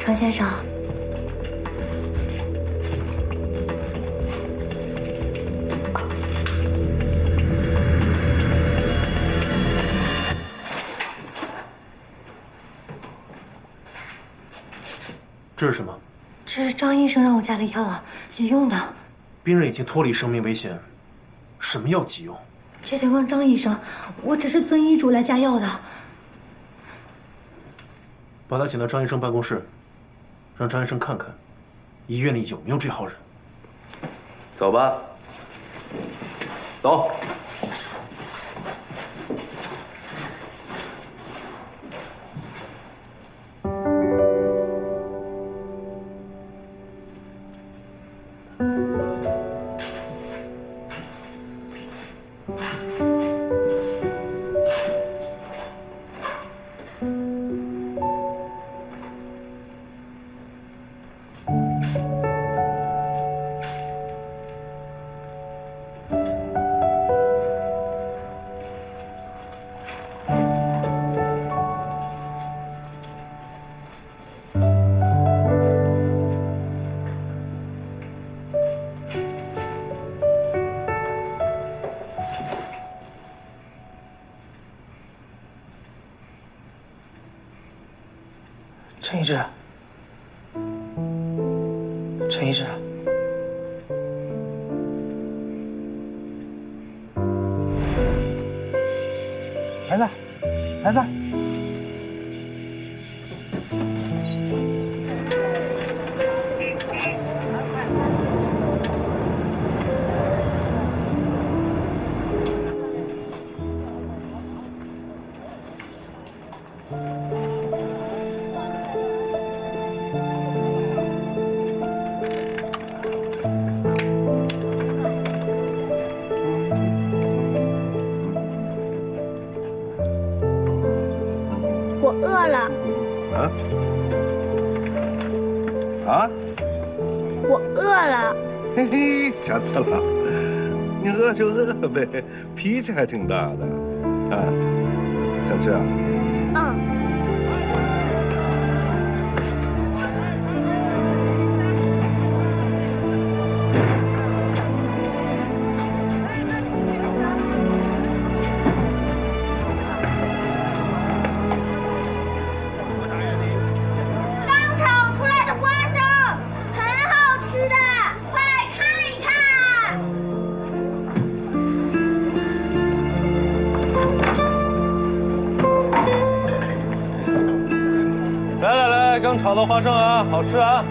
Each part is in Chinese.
程先生，这是什么？这是张医生让我加的药啊，急用的。病人已经脱离生命危险，什么药急用？这得问张医生，我只是遵医嘱来加药的。把他请到张医生办公室，让张医生看看，医院里有没有这号人。走吧，走。陈医师，陈医师，孩子，孩子，我饿了。我饿了。嘿嘿，下次了，你饿就饿呗，脾气还挺大的，啊，想吃啊？刚炒出来的花生很好吃的，快来看一看。来来来，刚炒的花生啊，好吃啊！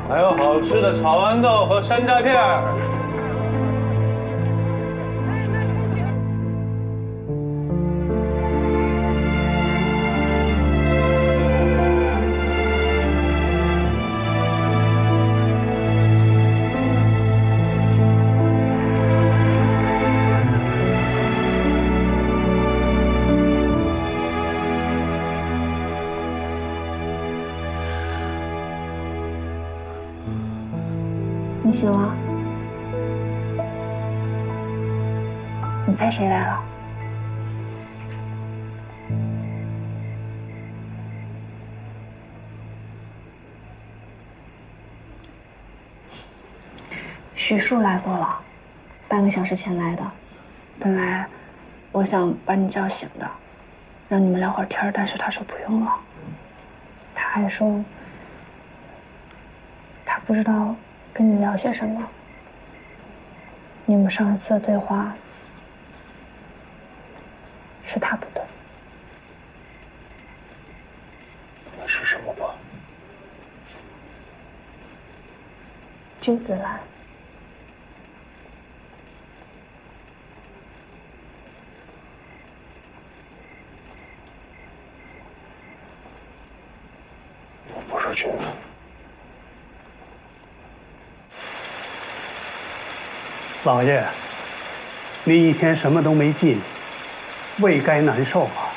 还有好吃的炒豌豆和山楂片儿。你醒了？你猜谁来了？徐树来过了，半个小时前来的。本来我想把你叫醒的，让你们聊会儿天，但是他说不用了。他还说他不知道跟你聊些什么。你们上一次的对话是他不对。那是什么话？君子兰。我不是君子。老爷，你一天什么都没进，胃该难受啊。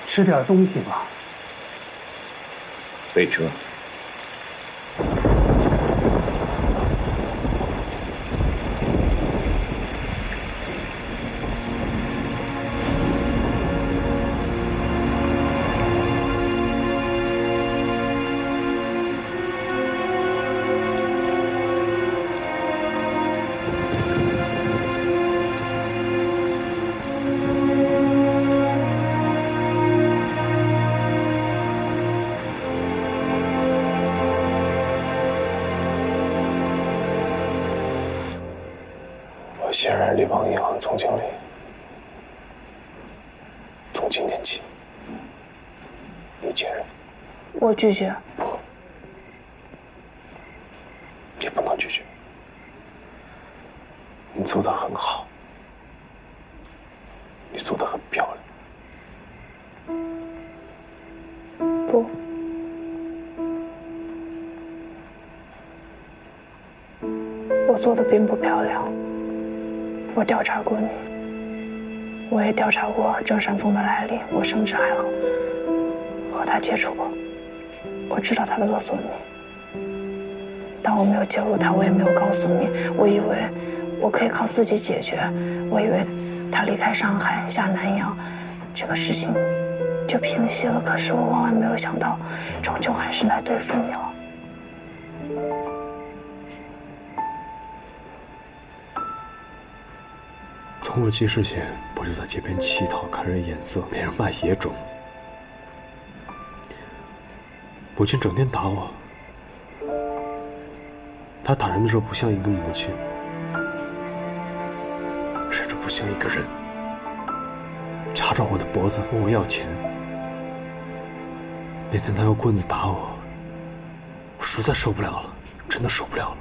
吃点东西吧。备车。卸任立邦银行总经理。从今天起，你接任。我拒绝。不，你不能拒绝。你做得很好，你做得很漂亮。不，我做的并不漂亮。我调查过你，我也调查过郑山峰的来历，我甚至还和他接触过。我知道他勒索你，但我没有介入他，我也没有告诉你。我以为我可以靠自己解决，我以为他离开上海下南洋，这个事情就平息了。可是我万万没有想到，终究还是来对付你了。从我记事前，我就在街边乞讨，看人眼色，被人卖野种。母亲整天打我，她打人的时候不像一个母亲，甚至不像一个人，掐着我的脖子问我要钱。那天她用棍子打我，我实在受不了了，真的受不了了。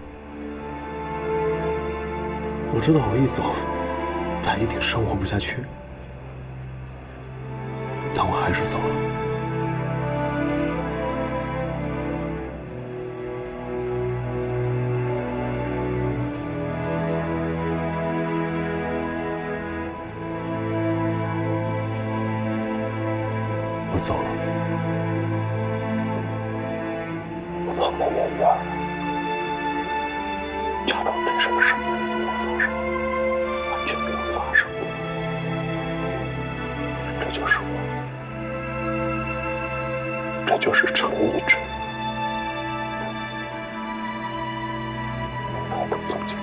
我知道我一走，他一定生活不下去，但我还是走了。我走了，我跑得远远的，假装对什么事没有发生，完全没有发生过。这就是我，这就是程一之，爱的总经理，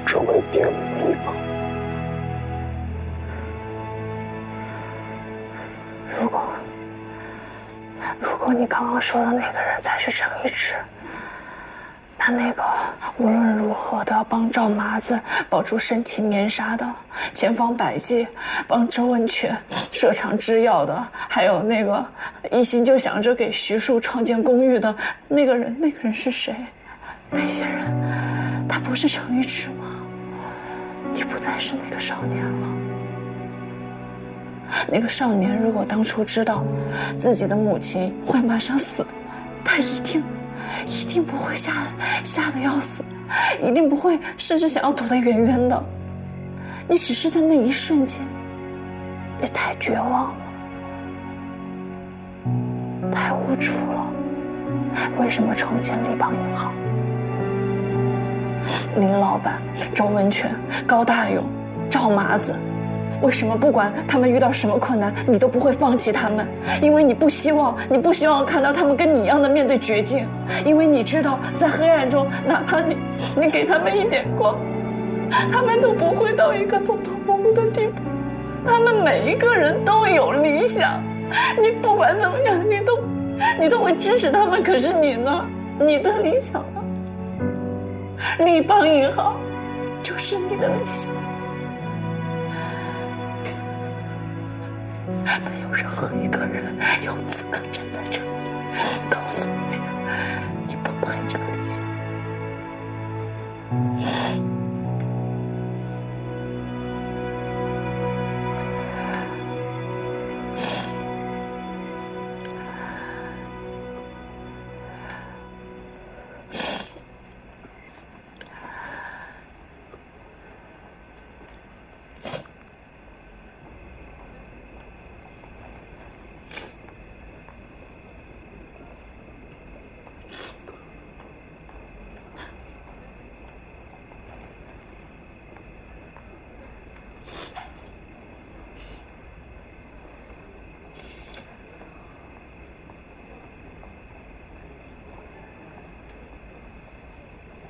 只为玷污立邦。如果你刚刚说的那个人才是程一之，那个无论如何都要帮赵麻子保住身骑棉纱的，千方百计帮周文全设厂制药的，还有那个一心就想着给徐庶创建公寓的那个人是谁？那些人，他不是程一之吗？你不再是那个少年了。那个少年如果当初知道自己的母亲会马上死，他一定不会吓得要死，一定不会甚至想要躲得远远的。你只是在那一瞬间，你太绝望了，太无助了。为什么重建立邦银行？林老板、周文全、高大勇、赵麻子，为什么不管他们遇到什么困难，你都不会放弃他们？因为你不希望看到他们跟你一样的面对绝境，因为你知道在黑暗中，哪怕你给他们一点光，他们都不会到一个走投无路的地步。他们每一个人都有理想，你不管怎么样，你都会支持他们。可是你呢？你的理想呢？立邦银行就是你的理想。没有任何一个人有资格站在这里告诉你，你不配这个理想。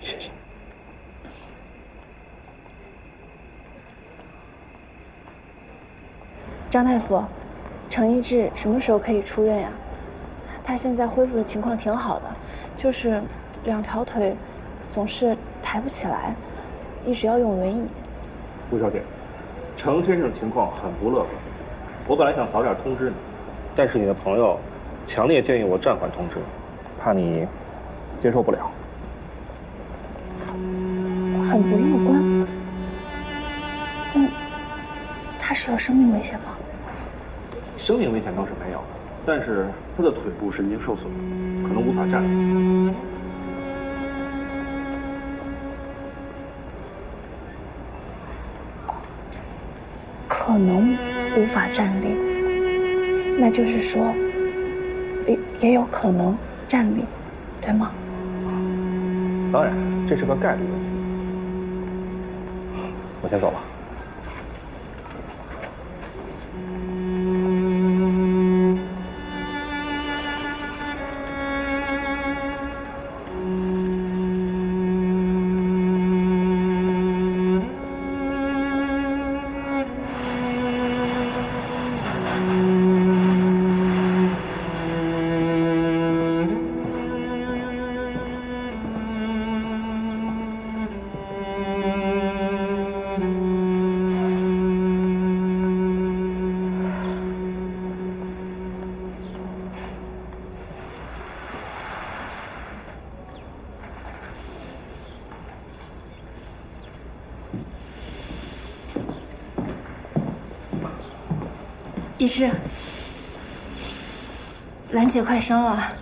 谢谢。张大夫，程一之什么时候可以出院呀？他现在恢复的情况挺好的，就是2条腿总是抬不起来，一直要用轮椅。吴小姐，程先生情况很不乐观，我本来想早点通知你，但是你的朋友强烈建议我暂缓通知，怕你接受不了。很不乐观。他是有生命危险吗？生命危险倒是没有，但是他的腿部神经受损，可能无法站立。可能无法站立，那就是说，也有可能站立，对吗？当然，这是个概率问题。我先走了。医师，兰姐快生了，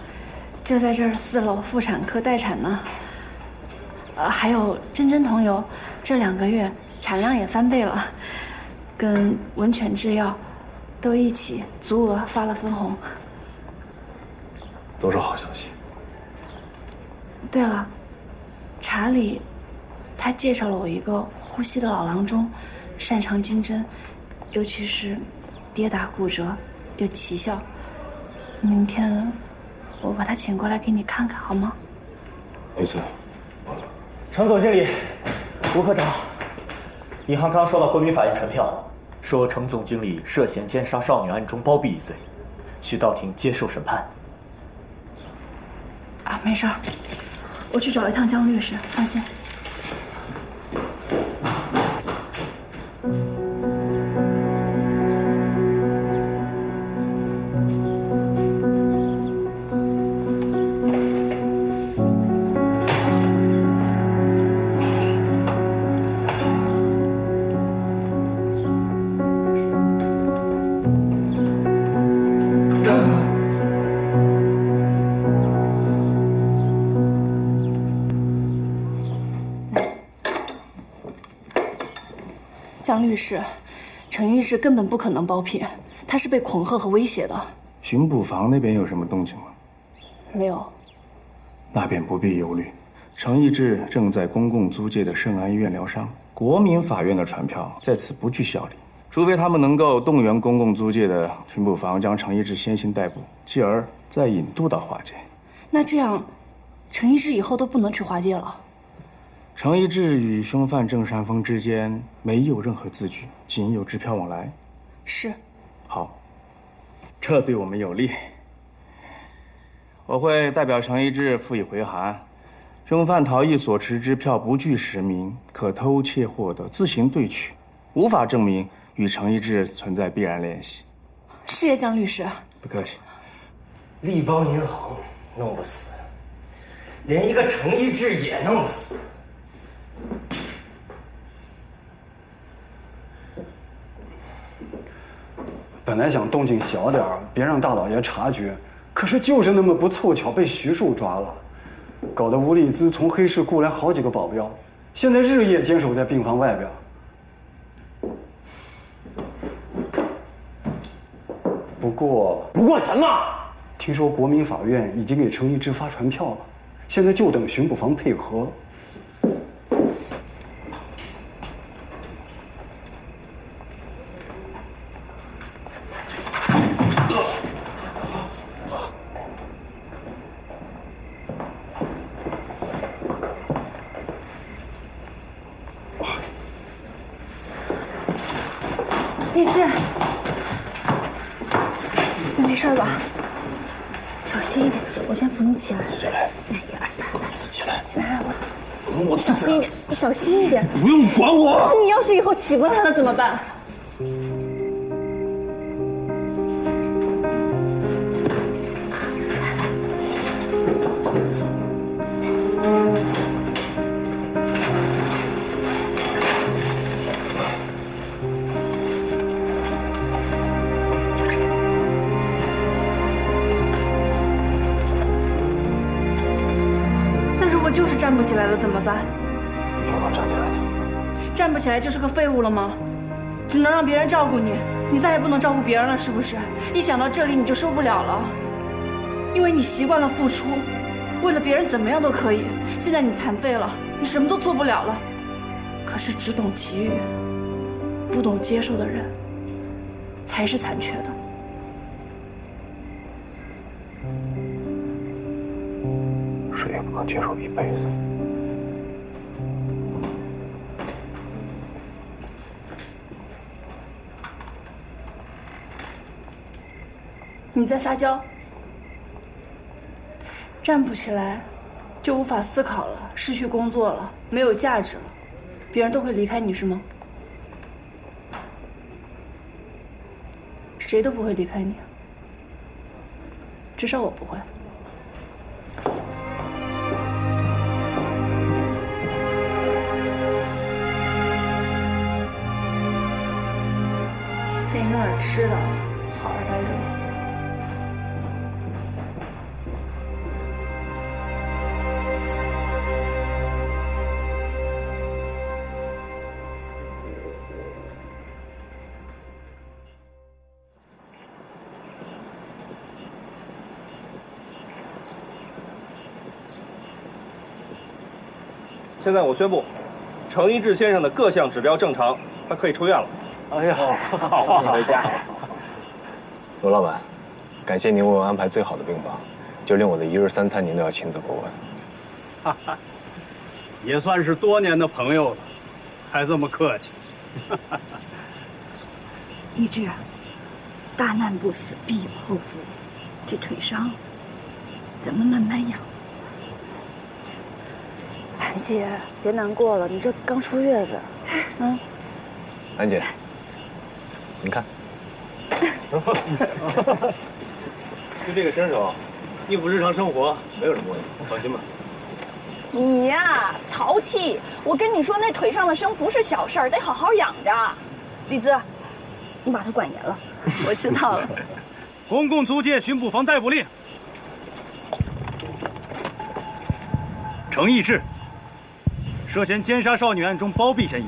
就在这儿4楼妇产科待产呢。还有真真同游，这2个月产量也翻倍了，跟文犬制药都一起足额发了分红。都是好消息。对了，查理他介绍了我一个呼吸的老郎中，擅长经针，尤其是跌打骨折又奇效。明天我把他请过来给你看看，好吗？梅子，程总经理，吴科长，银行刚收到国民法院传票，说程总经理涉嫌奸杀少女案中包庇一罪，需到庭接受审判。啊，没事儿，我去找一趟江律师，放心。江律师，程医师根本不可能包庇，他是被恐吓和威胁的。巡捕房那边有什么动静吗？没有。那便不必忧虑，程义志正在公共租界的圣安医院疗伤，国民法院的传票在此不具效力，除非他们能够动员公共租界的巡捕房将程义志先行逮捕，继而再引渡到华界。那这样，程医师以后都不能去华界了。程义志与凶犯郑山峰之间没有任何字据，仅有支票往来。是。好，这对我们有利。我会代表程义志复以回函，凶犯逃逸所持支票不具实名，可偷窃获得，自行兑取，无法证明与程义志存在必然联系。谢谢江律师。不客气。立邦银行弄不死，连一个程义志也弄不死。本来想动静小点儿，别让大老爷察觉，可是就是那么不凑巧被徐庶抓了，搞得吴丽姿从黑市雇来好几个保镖，现在日夜坚守在病房外边。不过什么？听说国民法院已经给程义志发传票了，现在就等巡捕房配合。律师，你没事吧？小心一点，我先扶你起来。起来。来，1、2、3，来。起来。来，我小心一点，你小心一点。不用管我。你要是以后起不来了怎么办？那如果就是站不起来了怎么办？你怎么能站起来的？站不起来就是个废物了吗？只能让别人照顾你，你再也不能照顾别人了，是不是？一想到这里你就受不了了，因为你习惯了付出，为了别人怎么样都可以。现在你残废了，你什么都做不了了。可是只懂给予，不懂接受的人，才是残缺的。谁也不能接受一辈子。你在撒娇，站不起来，就无法思考了，失去工作了，没有价值了，别人都会离开你是吗？谁都不会离开你，至少我不会。给你弄点吃的，好好待着吧。现在我宣布，程一志先生的各项指标正常，他可以出院了。哎呀，好，你回家。罗老板，感谢您为我安排最好的病房，就连我的一日三餐您都要亲自过问。哈哈，也算是多年的朋友了，还这么客气。一志，大难不死必有后福，这腿伤，咱们慢慢养。韩姐，别难过了，你这刚出月子，安姐，您看，就这个身手，应付日常生活没有什么问题，放心吧。你呀，淘气！我跟你说，那腿上的伤不是小事儿，得好好养着。李子，你把他管严了。我知道了。公共租界巡捕房逮捕令：程义志，涉嫌奸杀少女案中包庇嫌疑，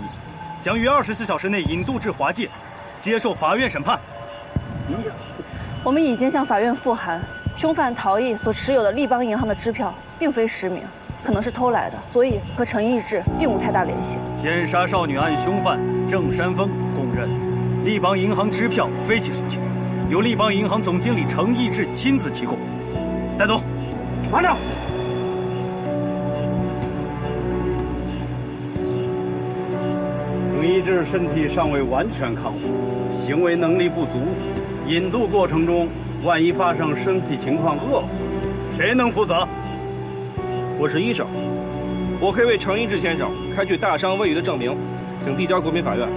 将于24小时内引渡至华界，接受法院审判。我们已经向法院复函，凶犯陶艺所持有的立邦银行的支票并非实名，可能是偷来的，所以和程义志并无太大联系。奸杀少女案凶犯郑山峰供认，立邦银行支票非其所有，由立邦银行总经理程义志亲自提供。带走。马上。程义志身体尚未完全康复，行为能力不足，引渡过程中万一发生身体情况恶化，谁能负责？我是医生，我可以为程一志先生开具大伤未愈的证明，请递交国民法院。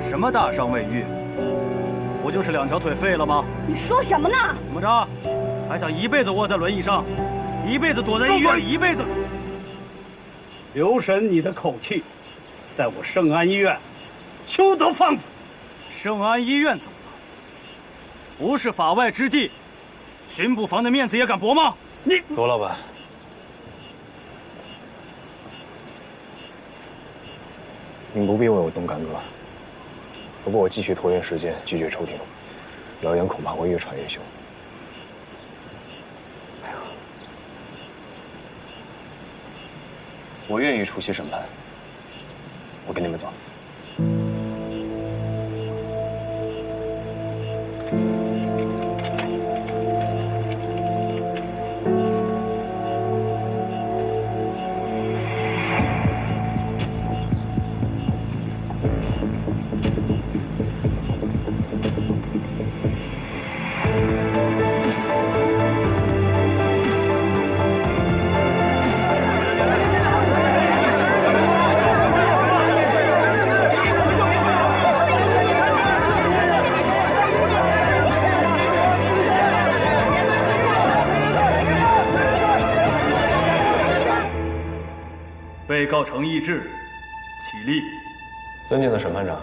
什么大伤未愈？不就是2条腿废了吗？你说什么呢？怎么着？还想一辈子窝在轮椅上，一辈子躲在医院，一辈子？留神你的口气，在我圣安医院，休得放肆！圣安医院怎么了？不是法外之地，巡捕房的面子也敢驳吗？你罗老板，您不必为我动干戈。如果我继续拖延时间，拒绝出庭，谣言恐怕会越传越凶。我愿意出席审判，我跟你们走。告程义志，起立。尊敬的审判长、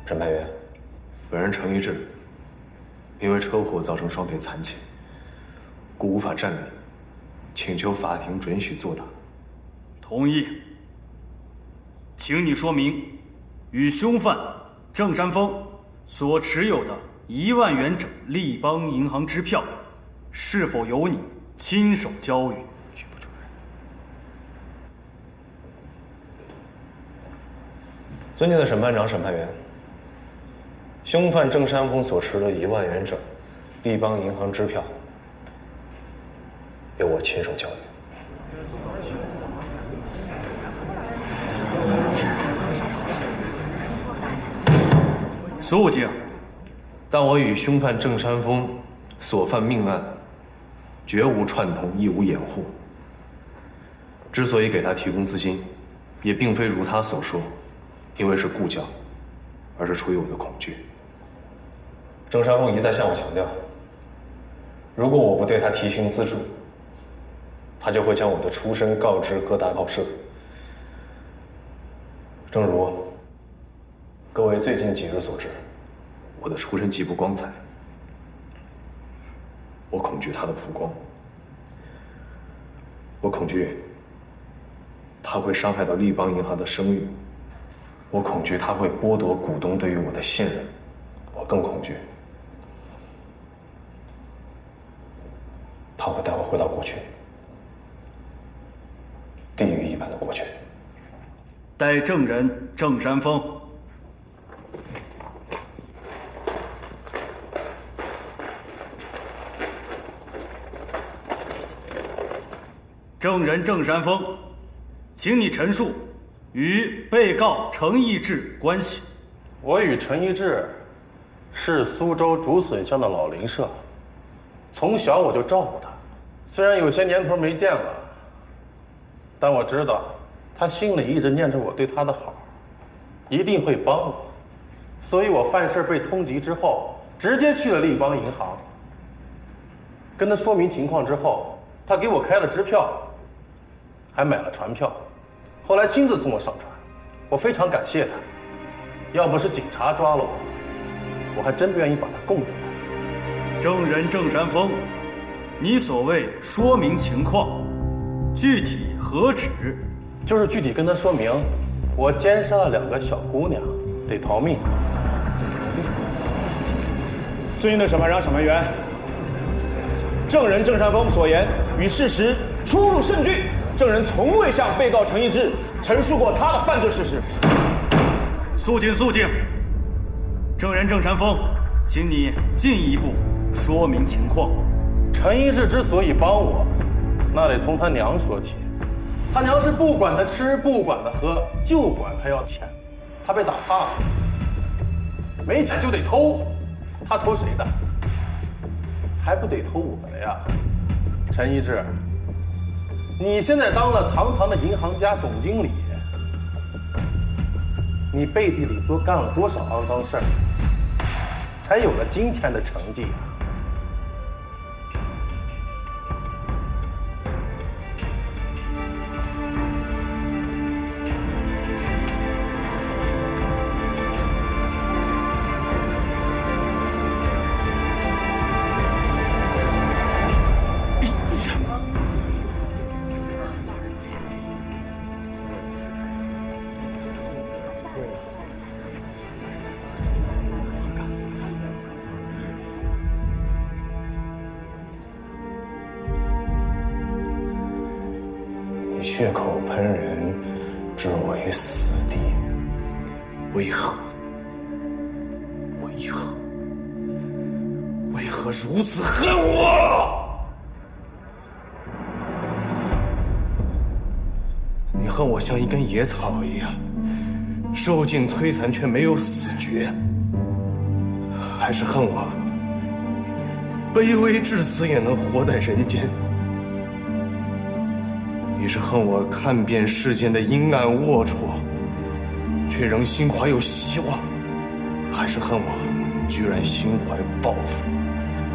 审判员，本人程义志，因为车祸造成双腿残疾，故无法站立，请求法庭准许作答。同意。请你说明，与凶犯郑山峰所持有的1万元整立邦银行支票，是否由你亲手交予？尊敬的审判长、审判员，凶犯郑山峰所持的1万元整立邦银行支票，由我亲手交予。肃静。但我与凶犯郑山峰所犯命案绝无串通，亦无掩护。之所以给他提供资金，也并非如他所说，因为是故交，而是出于我的恐惧。郑山峰一再向我强调，如果我不对他提供资助，他就会将我的出身告知各大报社。正如各位最近几日所知，我的出身极不光彩，我恐惧他的曝光，我恐惧他会伤害到立邦银行的声誉，我恐惧他会剥夺股东对于我的信任，我更恐惧他会带我回到过去，地狱一般的过去。待证人郑山峰。证人郑山峰，请你陈述与被告程义志关系。我与程义志是苏州竹笋乡的老邻舍，从小我就照顾他。虽然有些年头没见了，但我知道他心里一直念着我对他的好，一定会帮我。所以我犯事被通缉之后，直接去了立邦银行，跟他说明情况之后，他给我开了支票，还买了船票，后来亲自送我上船，我非常感谢他。要不是警察抓了我，我还真不愿意把他供出来。证人郑山峰，你所谓说明情况，具体何指？就是具体跟他说明，我奸杀了2个小姑娘，得逃命。尊敬的审判长、审判员，证人郑山峰所言与事实出入甚巨，证人从未向被告程义志陈述过他的犯罪事实。肃静，肃静。证人郑山峰，请你进一步说明情况。程义志之所以帮我，那得从他娘说起。他娘是不管他吃，不管他喝，就管他要钱。他被打怕了，没钱就得偷。他偷谁的？还不得偷我的呀？陈义志，你现在当了堂堂的银行家总经理，你背地里都干了多少肮脏事儿，才有了今天的成绩啊？血口喷人，置我于死地，为何？为何？为何如此恨我？你恨我像一根野草一样，受尽摧残却没有死绝，还是恨我卑微至此也能活在人间？你是恨我看遍世间的阴暗龌龊，却仍心怀有希望，还是恨我居然心怀抱负，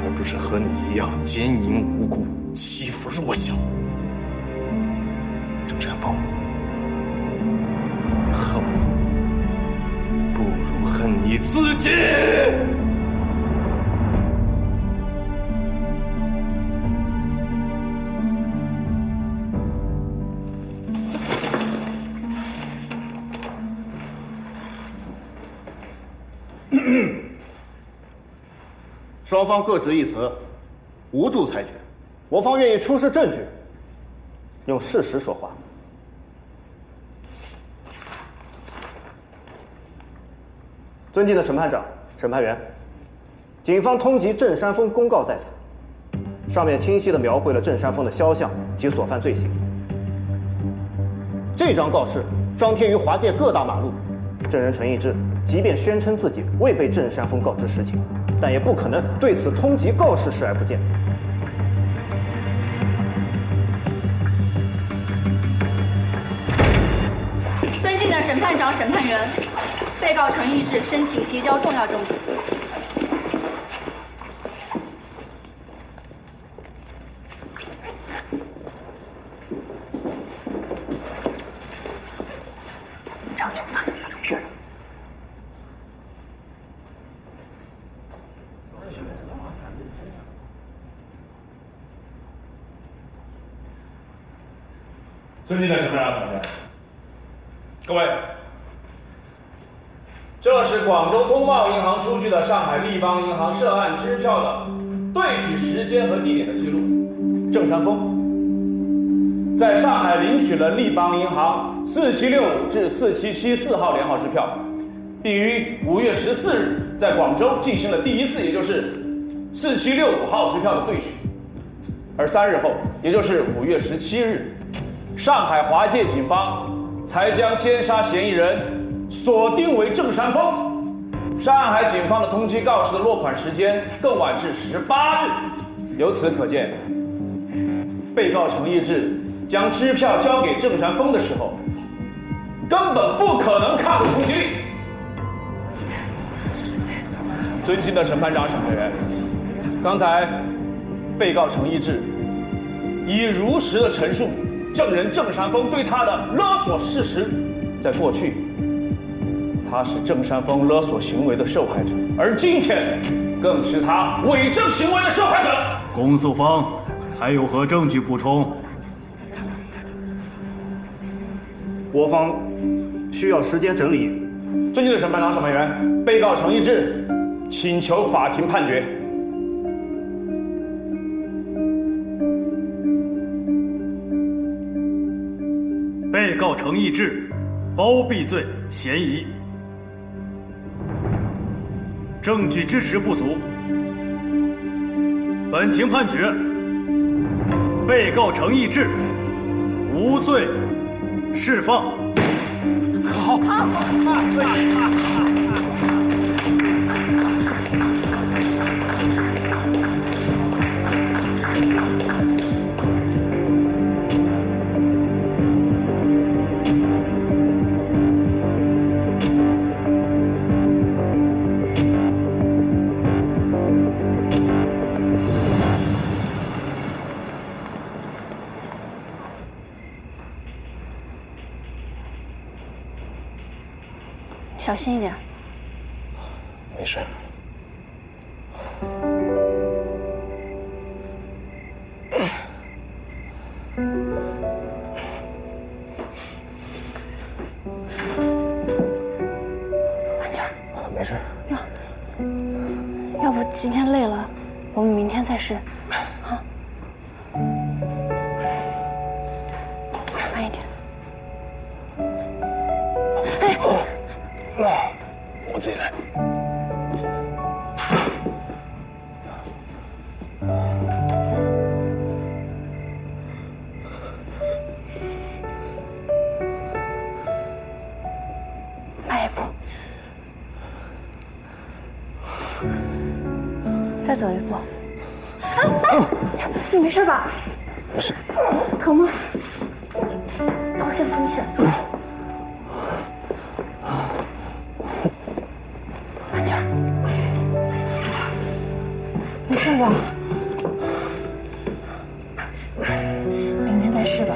而不是和你一样奸淫无辜，欺负弱小？郑山峰，自尽。双方各执一词，无助裁决。我方愿意出示证据，用事实说话。尊敬的审判长、审判员，警方通缉郑山峰公告在此，上面清晰地描绘了郑山峰的肖像及所犯罪行。这张告示张贴于华界各大马路，证人陈义志即便宣称自己未被郑山峰告知实情，但也不可能对此通缉告示视而不见。尊敬的审判长、审判员，被告陈义志申请提交重要证据。张军放心，没事。尊敬的审判长、审判员，各位，这是广州通贸银行出具的上海立邦银行涉案支票的兑取时间和地点的记录。郑山峰在上海领取了立邦银行4765至4774号连号支票，并于5月14日在广州进行了第一次，也就是4765号支票的兑取。而3日后，也就是5月17日，上海华界警方才将奸杀嫌疑人锁定为郑山峰。上海警方的通缉告示的落款时间更晚至18日，由此可见，被告陈义志将支票交给郑山峰的时候，根本不可能看过通缉令。尊敬的审判长、审判员，刚才被告陈义志已如实的陈述证人郑山峰对他的勒索事实。在过去，他是郑山峰勒索行为的受害者，而今天更是他伪证行为的受害者。公诉方还有何证据补充？我方需要时间整理。尊敬的审判长、审判员，被告陈义志请求法庭判决。被告陈义志包庇罪嫌疑，证据支持不足，本庭判决被告陈义志无罪释放。好。小心一点。没事。慢点。没事。要不今天累了，我们明天再试。啊。慢一点。哎。我自己来。迈一步，再走一步。你没事吧？没事。疼吗？那我先扶你起来。慢点。没事吧？明天再试吧。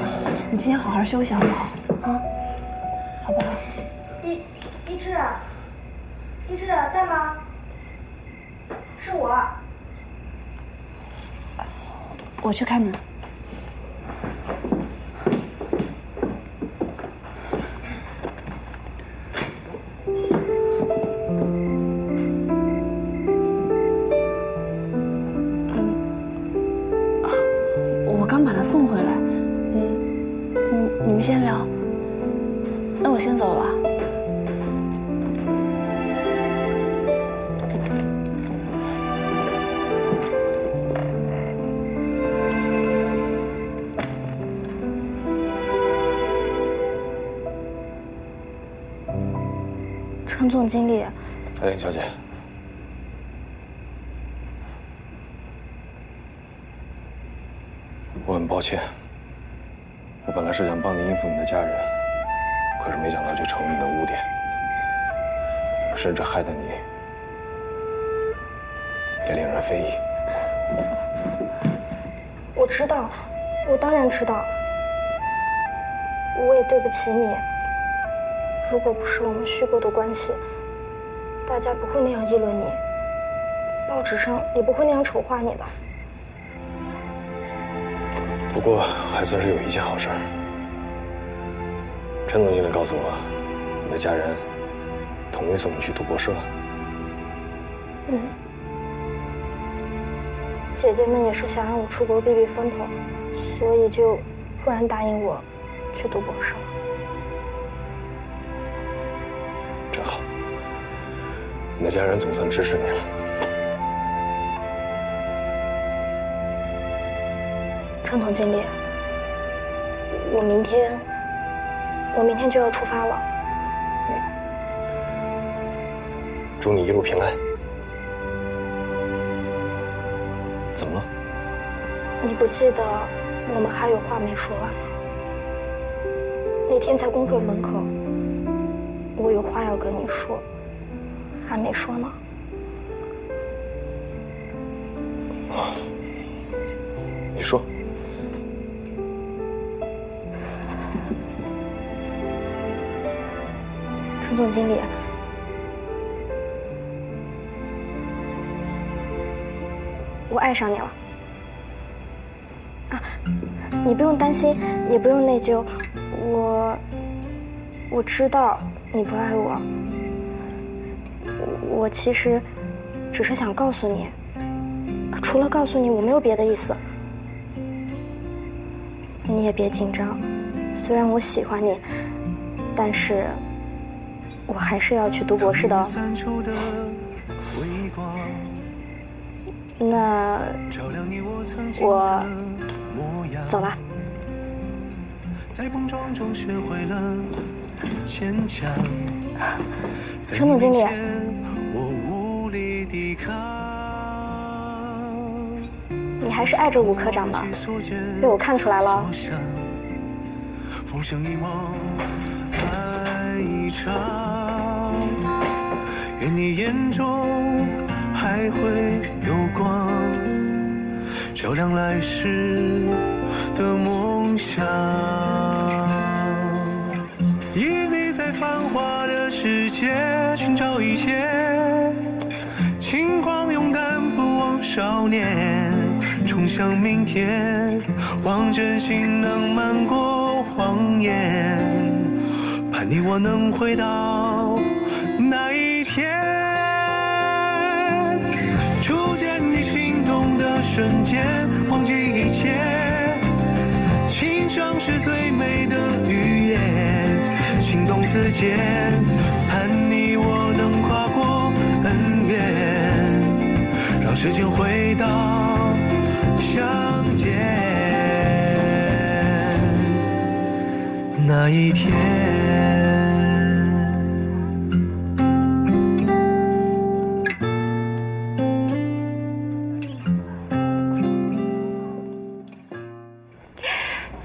你今天好好休息好不好？啊，好不好？一志，李市长在吗？是我。我去开门。我刚把他送回来。你们先聊。那我先走了。陈总经理，艾琳小姐，我很抱歉，我本来是想帮你应付你的家人，可是没想到却成为你的污点，甚至害得你也令人非议。我知道，我当然知道，我也对不起你。如果不是我们虚构的关系，大家不会那样议论你，报纸上也不会那样丑化你的。不过还算是有一件好事儿，陈总经理告诉我，你的家人同意送你去读博士了。姐姐们也是想让我出国避避风头，所以就忽然答应我去读博士了。真好，你的家人总算支持你了。陈总经理，我明天就要出发了。祝你一路平安。怎么了？你不记得我们还有话没说完吗？那天在工会门口，我有话要跟你说，还没说呢。你说。陈总经理，我爱上你了。啊，你不用担心，也不用内疚，我知道你不爱我，我其实只是想告诉你，除了告诉你，我没有别的意思。你也别紧张，虽然我喜欢你，但是我还是要去读博士的哦。那我走了。陈总经理，你还是爱着吴科长吧？被我看出来了。愿你眼中还会有光，照亮来时的梦想。以你在繁华的世界寻找一切，轻狂勇敢不忘少年，冲向明天，望真心能瞒过谎言，盼你我能回到那一天，初见你心动的瞬间，忘记一切，情伤是最美的语言，心动此间，盼你我能跨过恩怨，让时间回到相见那一天。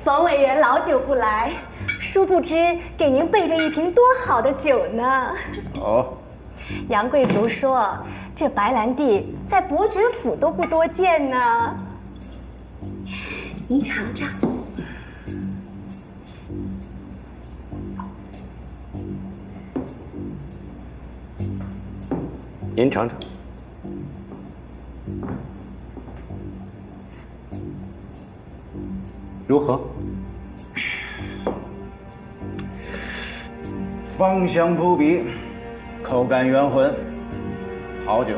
冯委员老久不来，殊不知给您备着一瓶多好的酒呢。哦，杨贵族说，这白兰地在伯爵府都不多见呢。您尝尝。您尝尝。如何？芳香扑鼻，口感圆浑，好酒。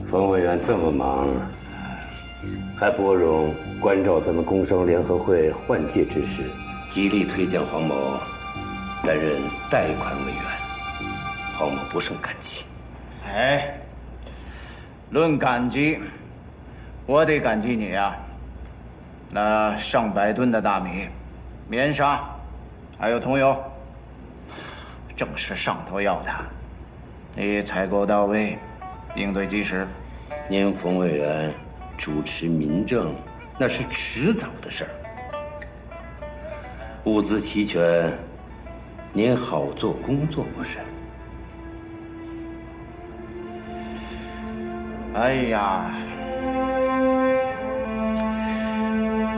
冯委员这么忙，还不容关照咱们工商联合会换届之时，极力推荐黄某担任贷款委员。黄某不胜感激。哎，论感激，我得感激你呀。那上百吨的大米、棉纱，还有桐油，正是上头要的，你采购到位，应对及时。您冯委员主持民政，那是迟早的事儿。物资齐全，您好做工作不是？哎呀，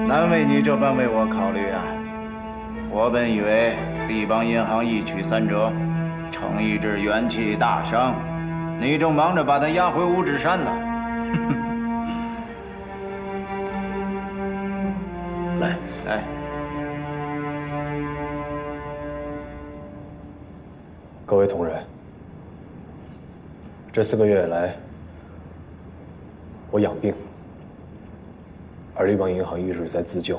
难为你这般为我考虑啊！我本以为立邦银行一曲三折，程一志元气大伤，你正忙着把他押回五指山呢。来，各位同仁，这4个月来，我养病，而立邦银行一直在自救。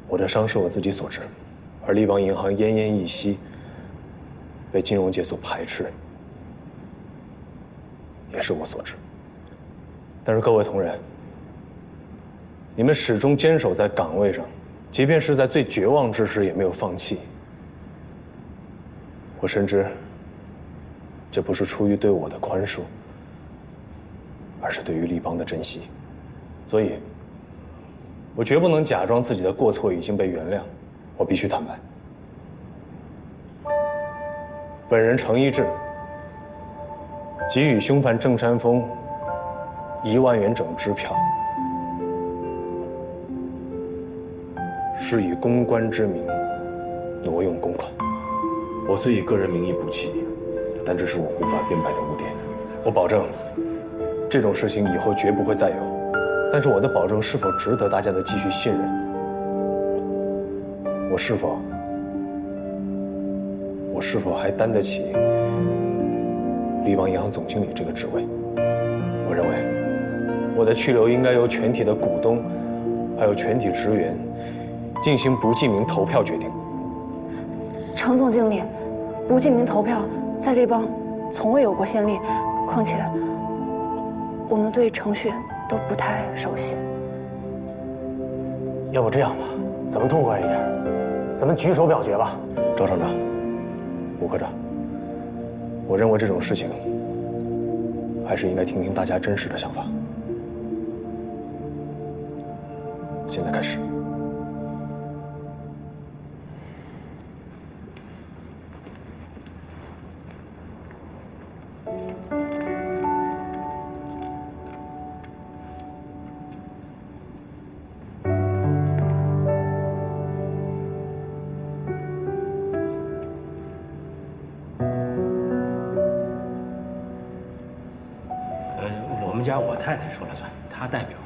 我的伤是我自己所致，而立邦银行奄奄一息，被金融界所排斥，也是我所致。但是各位同仁，你们始终坚守在岗位上，即便是在最绝望之时也没有放弃。我深知，这不是出于对我的宽恕，而是对于立邦的珍惜。所以，我绝不能假装自己的过错已经被原谅，我必须坦白。本人程一志给予凶犯郑山峰1万元整支票，是以公关之名挪用公款。我虽以个人名义补齐，但这是我无法辩白的污点。我保证，这种事情以后绝不会再有。但是我的保证是否值得大家的继续信任？我是否还担得起立邦银行总经理这个职位？我认为，我的去留应该由全体的股东，还有全体职员进行不记名投票决定。程总经理，不记名投票在立邦从未有过先例，况且我们对程序都不太熟悉。要不这样吧，咱们痛快一点，咱们举手表决吧。赵厂长，吴科长，我认为这种事情还是应该听听大家真实的想法。现在开始。我们家我太太说了算，她代表。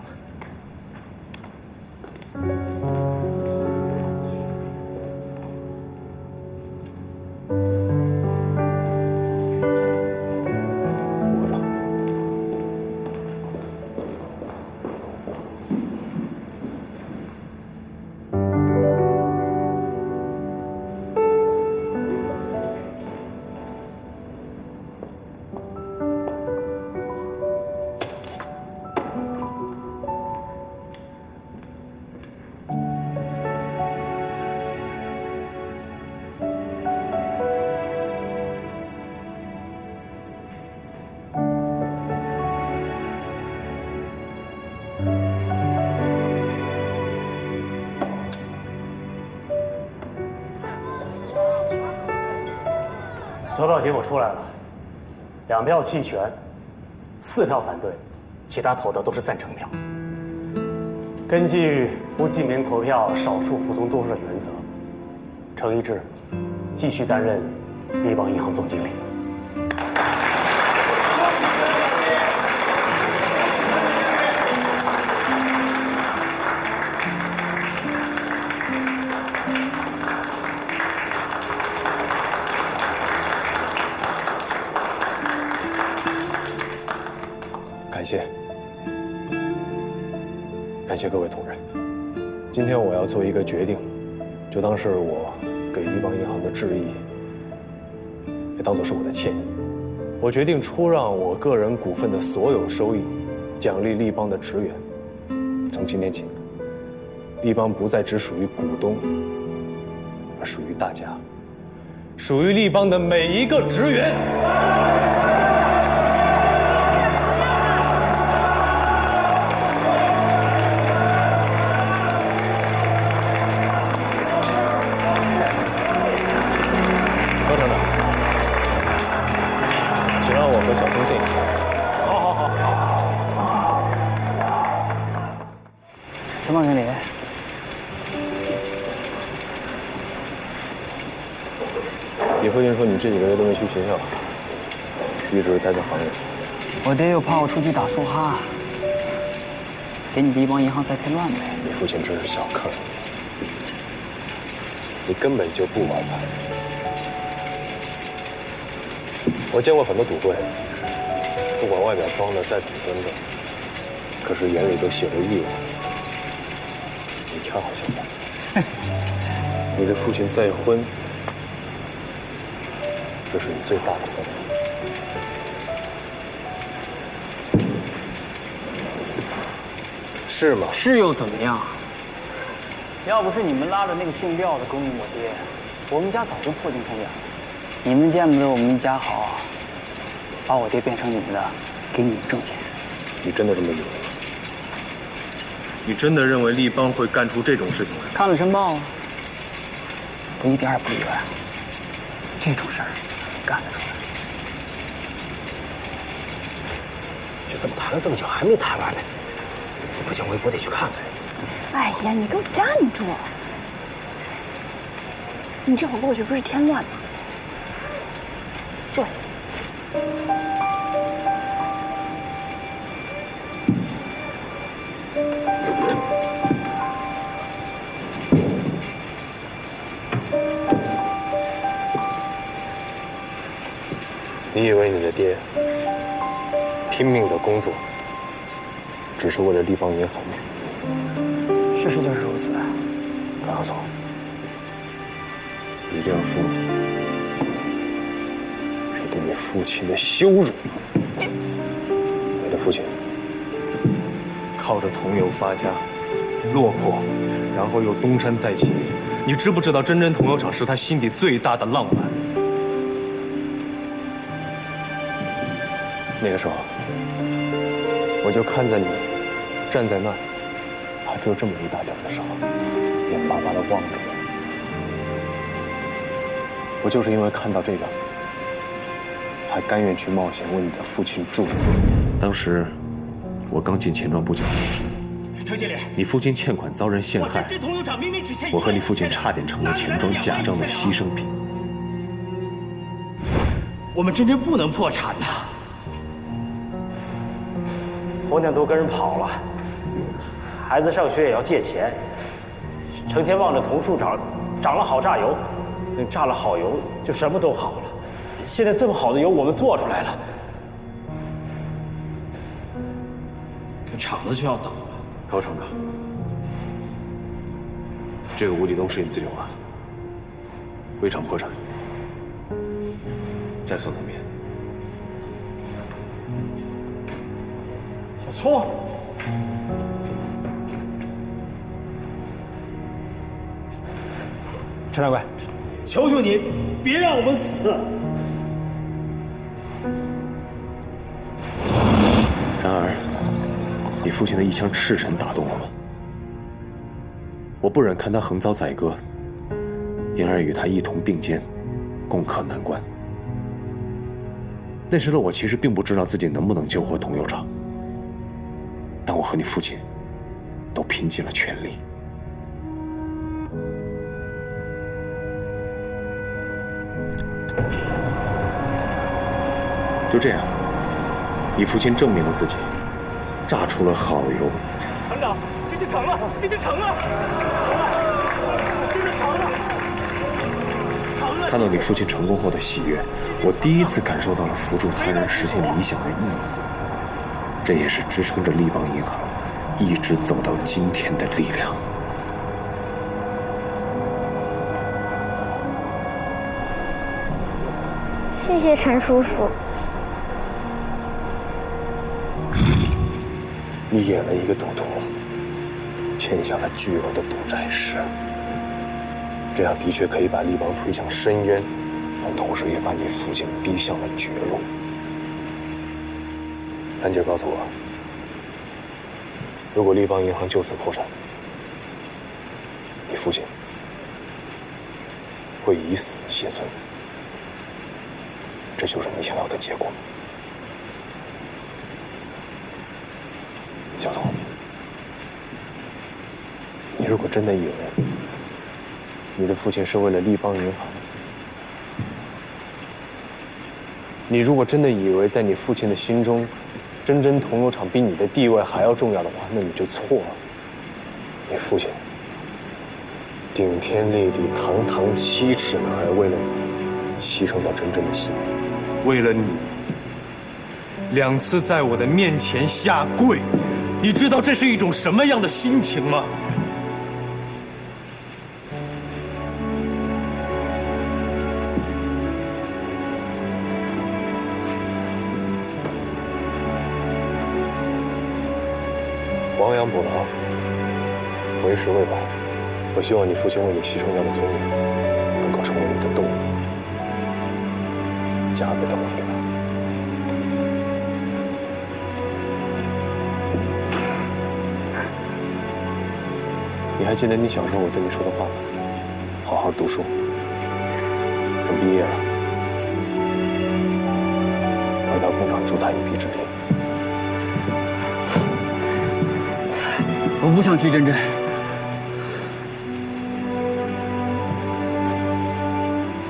投票结果出来了，2票弃权，4票反对，其他投的都是赞成票。根据不记名投票、少数服从多数的原则，程一智继续担任立邦银行总经理。感谢各位同仁。今天我要做一个决定，就当是我给立邦银行的致意，也当作是我的歉意。我决定出让我个人股份的所有收益，奖励立邦的职员。从今天起，立邦不再只属于股东，而属于大家，属于立邦的每一个职员。和小东见一下。好。陈总经理，你父亲说你这几个月都没去学校，一直待在房里。我爹又怕我出去打梭哈，给你立邦银行栽培乱呗。你父亲真是小看你根本就不玩牌。我见过很多赌会，不管外表装的再挺端正，可是眼里都写着义务。你恰好相反，你的父亲再婚，这是你最大的风险，是吗？是又怎么样？要不是你们拉着那个姓廖的勾引我爹，我们家早就破镜重圆了。你们见不得我们家好，把我爹变成你们的，给你们挣钱。你真的这么以为吗？你真的认为立邦会干出这种事情来？看了申报啊，我一点也不意外。这种事儿干得出来。这怎么谈了这么久还没谈完呢？不行，我得去看看。哎呀，你给我站住！你这会儿过去不是添乱吗？坐下。你以为你的爹拼命的工作，只是为了立邦银行吗？事实就是如此。高总，你这样说，是对你父亲的羞辱。你的父亲靠着桐油发家，落魄，然后又东山再起。你知不知道真真桐油厂是他心底最大的浪漫？那个时候，我就看在你站在那儿，还只有这么一大点的时候，眼巴巴地望着我。我就是因为看到这个，才甘愿去冒险为你的父亲注资。当时我刚进钱庄不久，程经理，你父亲欠款遭人陷害，我和你父亲差点成了钱庄假账的牺牲品。我们真不能破产呐！红娘都跟人跑了，孩子上学也要借钱，成天望着桐树长了好榨油，等榨了好油就什么都好了。现在这么好的油我们做出来了，可厂子却要倒了。高厂长，这个无底洞是你自己挖的，微厂破产，在所难免。小聪，陈掌柜，求求你别让我们死！然而，你父亲的一腔赤诚打动我了。我不忍看他横遭宰割，因而与他一同并肩，共克难关。那时的我其实并不知道自己能不能救活桐油厂，但我和你父亲都拼尽了全力。就这样，你父亲证明了自己，榨出了好油。团长，这些成了，这些成了，这些成了。看到你父亲成功后的喜悦，我第一次感受到了扶助他人实现理想的意义。这也是支撑着立邦银行一直走到今天的力量。谢谢陈叔叔。你演了一个赌徒，欠下了巨额的赌债是，这样的确可以把立邦推向深渊，但同时也把你父亲逼向了绝路。兰姐告诉我，如果立邦银行就此破产，你父亲会以死谢罪。这就是你想要的结果。小聪，你如果真的以为你的父亲是为了立邦银行，你如果真的以为在你父亲的心中，真真铜锣厂比你的地位还要重要的话，那你就错了。你父亲顶天立地、堂堂7尺男儿，为了你牺牲掉真正的性命，为了你2次在我的面前下跪。你知道这是一种什么样的心情吗？亡羊补牢，为时未晚。我希望你父亲为你牺牲掉的尊严，能够成为你的动力，加倍的还给他。你还记得你小时候我对你说的话吗？好好读书，等毕业了，回到工厂助他一臂之力。我不想去真真，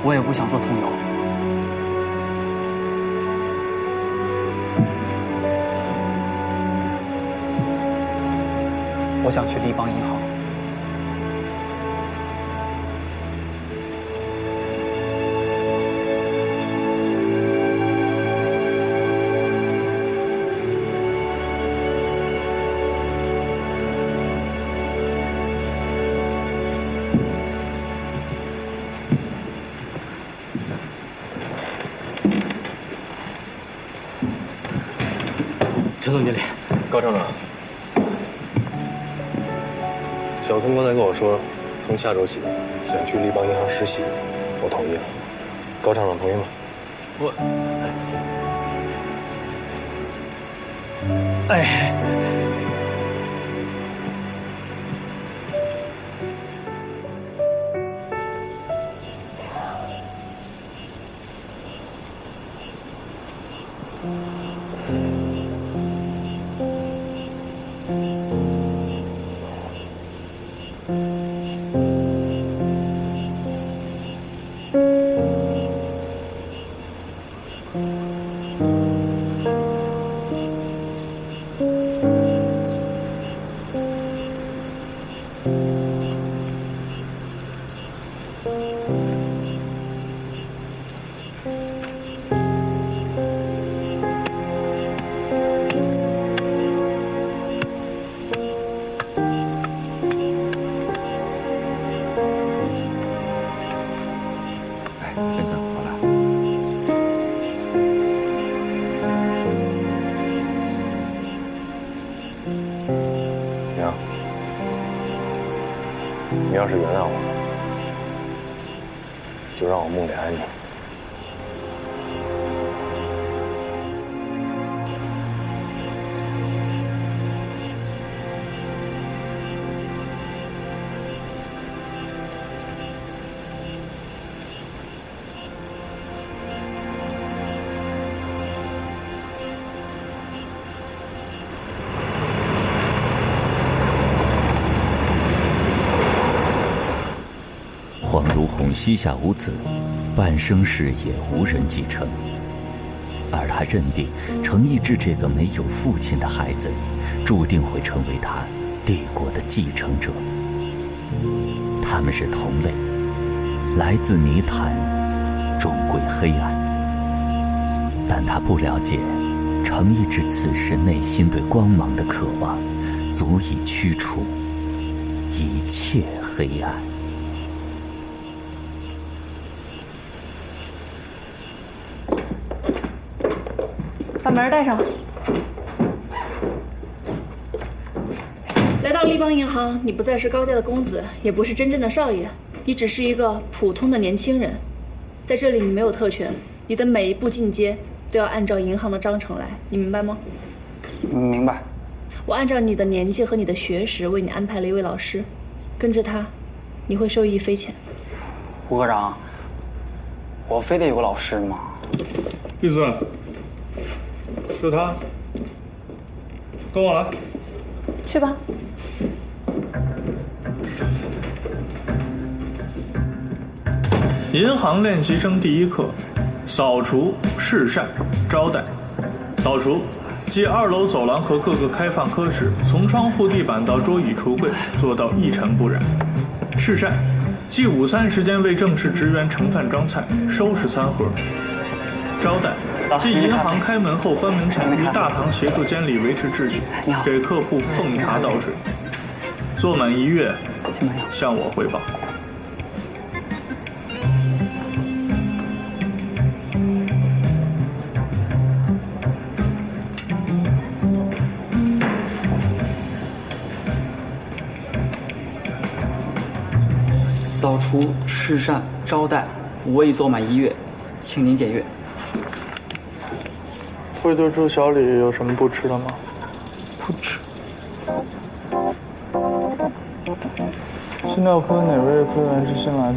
我也不想做通友。我想去立邦银行。陈总经理，高厂长，小聪刚才跟我说，从下周起想去立邦银行实习，我同意了。高厂长同意吗？哎，先生，好了。娘，你要是原谅我，就让我梦里安宁。膝下无子，半生事业无人继承，而他认定程一志这个没有父亲的孩子，注定会成为他帝国的继承者。他们是同类，来自泥潭，终归黑暗。但他不了解，程一志此时内心对光芒的渴望，足以驱除一切黑暗。把门带上。来到立邦银行，你不再是高家的公子，也不是真正的少爷，你只是一个普通的年轻人。在这里，你没有特权，你的每一步进阶都要按照银行的章程来，你明白吗？明白。我按照你的年纪和你的学识，为你安排了一位老师，跟着他，你会受益匪浅。吴科长，我非得有个老师吗？玉子，就他，跟我来。去吧。银行练习生第一课：扫除、侍膳、招待。扫除，即2楼走廊和各个开放科室，从窗户、地板到桌椅、橱柜，做到一尘不染。侍膳，即午餐时间为正式职员盛饭装菜，收拾餐盒。招待，即银行开门后关门前于大堂协助监理维持秩序，给客户奉茶倒水。做满1月，向我汇报。扫除、侍膳、招待，我已做满1月，请您检阅。会对周小李有什么不吃的吗？不吃。心跳科哪位科员是新来的？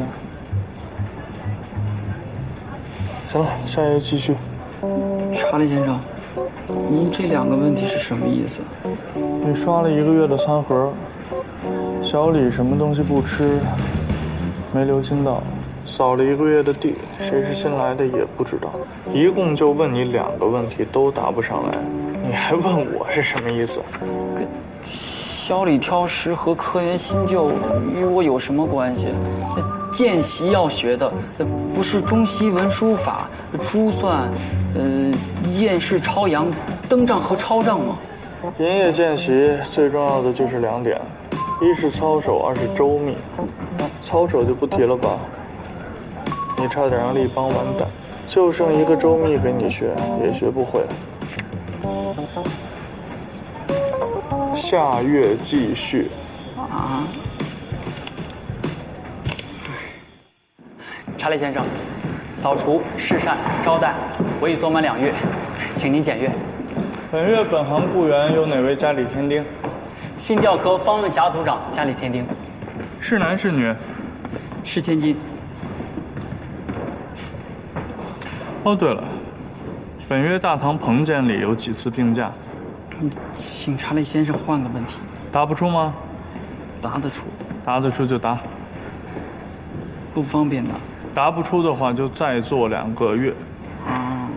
行了，下一页继续。查理先生，您这2个问题是什么意思？你刷了1个月的餐盒，小李什么东西不吃，没留心到，扫了1个月的地，谁是新来的也不知道，一共就问你2个问题都答不上来，你还问我是什么意思？小李挑食和科员新旧与我有什么关系？见习要学的不是中西文书法、珠算、验视超阳、登账和抄账吗？营业见习最重要的就是2点，一是操守，二是周密。操守就不提了吧，你差点让立邦完蛋，就剩1个周密给你学，也学不会。下月继续。啊！查理先生，扫除、侍膳、招待，我已做满2月，请您检阅。本月本行雇员有哪位家里添丁？信调科方润霞组长家里添丁。是男是女？是千金。哦，对了，本月大堂彭监理有几次病假？请查理先生换个问题。答不出吗？答得出。答得出就答。不方便答。答不出的话就再做2个月。啊。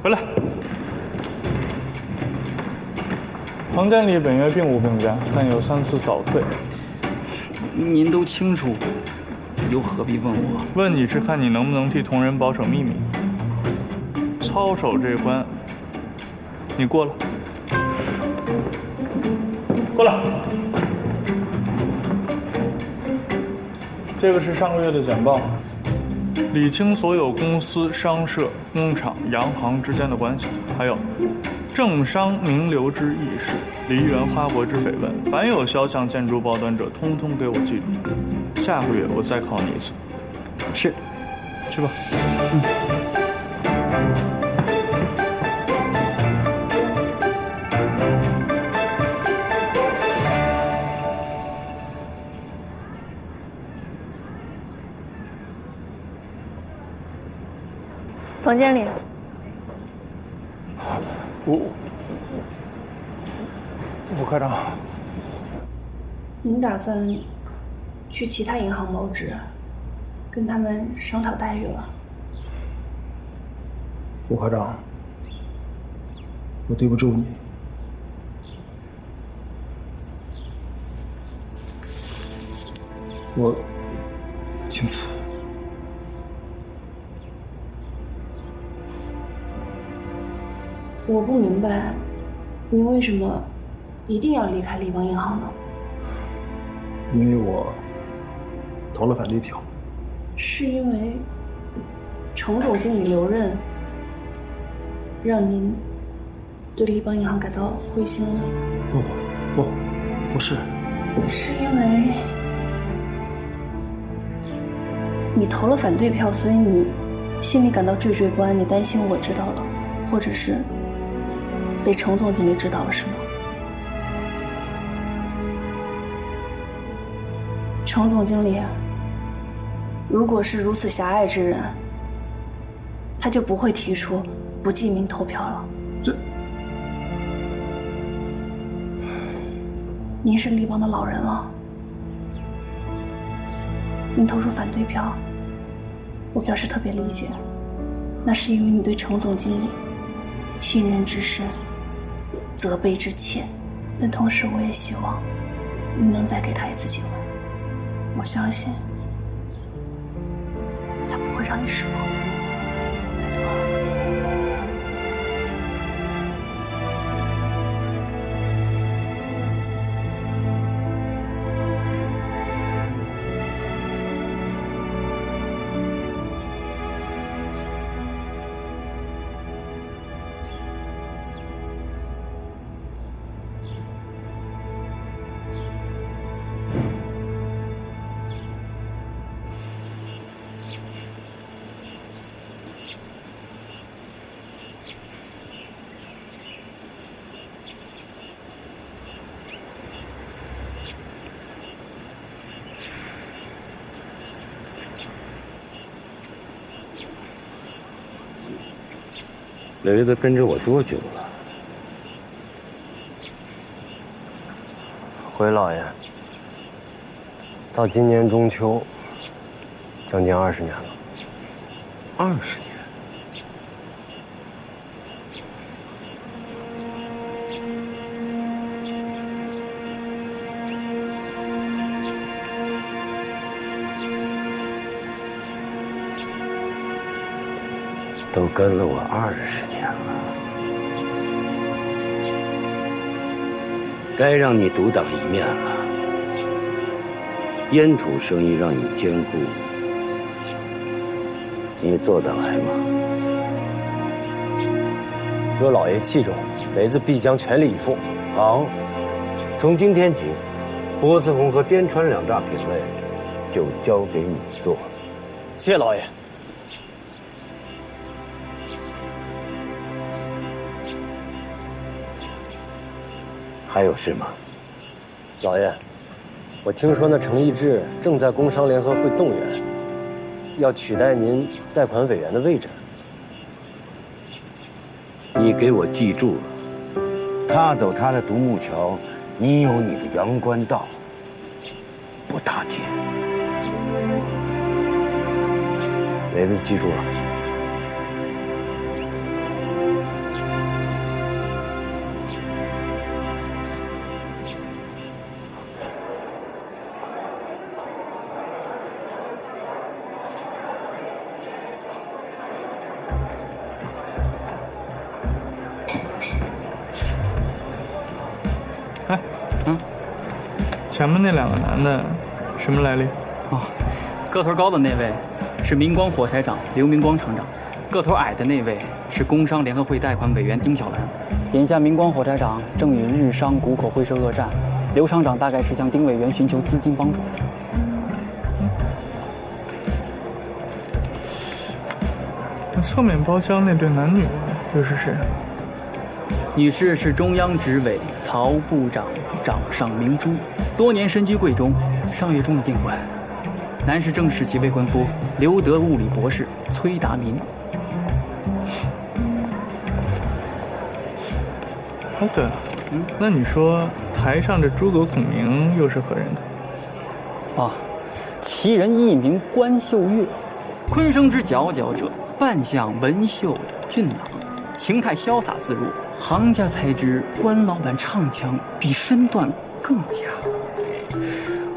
回来。彭监理本月并无病假，但有3次早退。您都清楚，又何必问我？问你是看你能不能替同仁保守秘密。操守这关，你过了。过来。这个是上个月的简报，理清所有公司、商社、工厂、洋行之间的关系，还有政商名流之轶事、梨园花博之绯闻，凡有肖像建筑报端者，通通给我记住。下个月我再考你1次。是。去吧。彭监理，吴科长，您打算去其他银行谋职，跟他们商讨待遇了。吴科长，我对不住你。我请辞。我不明白，你为什么一定要离开立邦银行呢？因为我投了反对票。是因为程总经理留任，让您对立邦银行感到灰心了？不是。是因为你投了反对票，所以你心里感到惴惴不安，你担心我知道了，或者是被程总经理知道了，是吗？程总经理，如果是如此狭隘之人，他就不会提出不记名投票了。您是立邦的老人了，您投出反对票，我表示特别理解。那是因为你对程总经理信任之深，责备之切，但同时我也希望你能再给他一次机会。我相信他不会让你失望。拜托了。雷子跟着我多久了？回老爷，到今年中秋，将近20年了。20年。都跟了我20年了，该让你独当一面了。烟土生意让你兼顾，你做得来吗？若老爷器重，雷子必将全力以赴。好，从今天起，波斯红和滇川2大品类就交给你做。谢谢老爷。还有事吗？老爷，我听说那程一志正在工商联合会动员，要取代您贷款委员的位置。你给我记住了，他走他的独木桥，你有你的阳关道，不打紧。雷子记住了。前面那2个男的，什么来历？哦，个头高的那位是明光火柴厂刘明光厂长，个头矮的那位是工商联合会贷款委员丁小兰。眼下明光火柴厂正与日商谷口会社恶战，刘厂长大概是向丁委员寻求资金帮助。那侧面包厢那对男女又是谁？女士是中央执委曹部长掌上明珠，多年身居贵中，上月中已订婚。男士正是其未婚夫留德物理博士崔达民。哦，对了，那你说台上这诸葛孔明又是何人的？哦，其人亦名关秀月。昆生之佼佼者，扮相文秀俊朗，情态潇洒自如。行家才知关老板唱腔比身段更佳。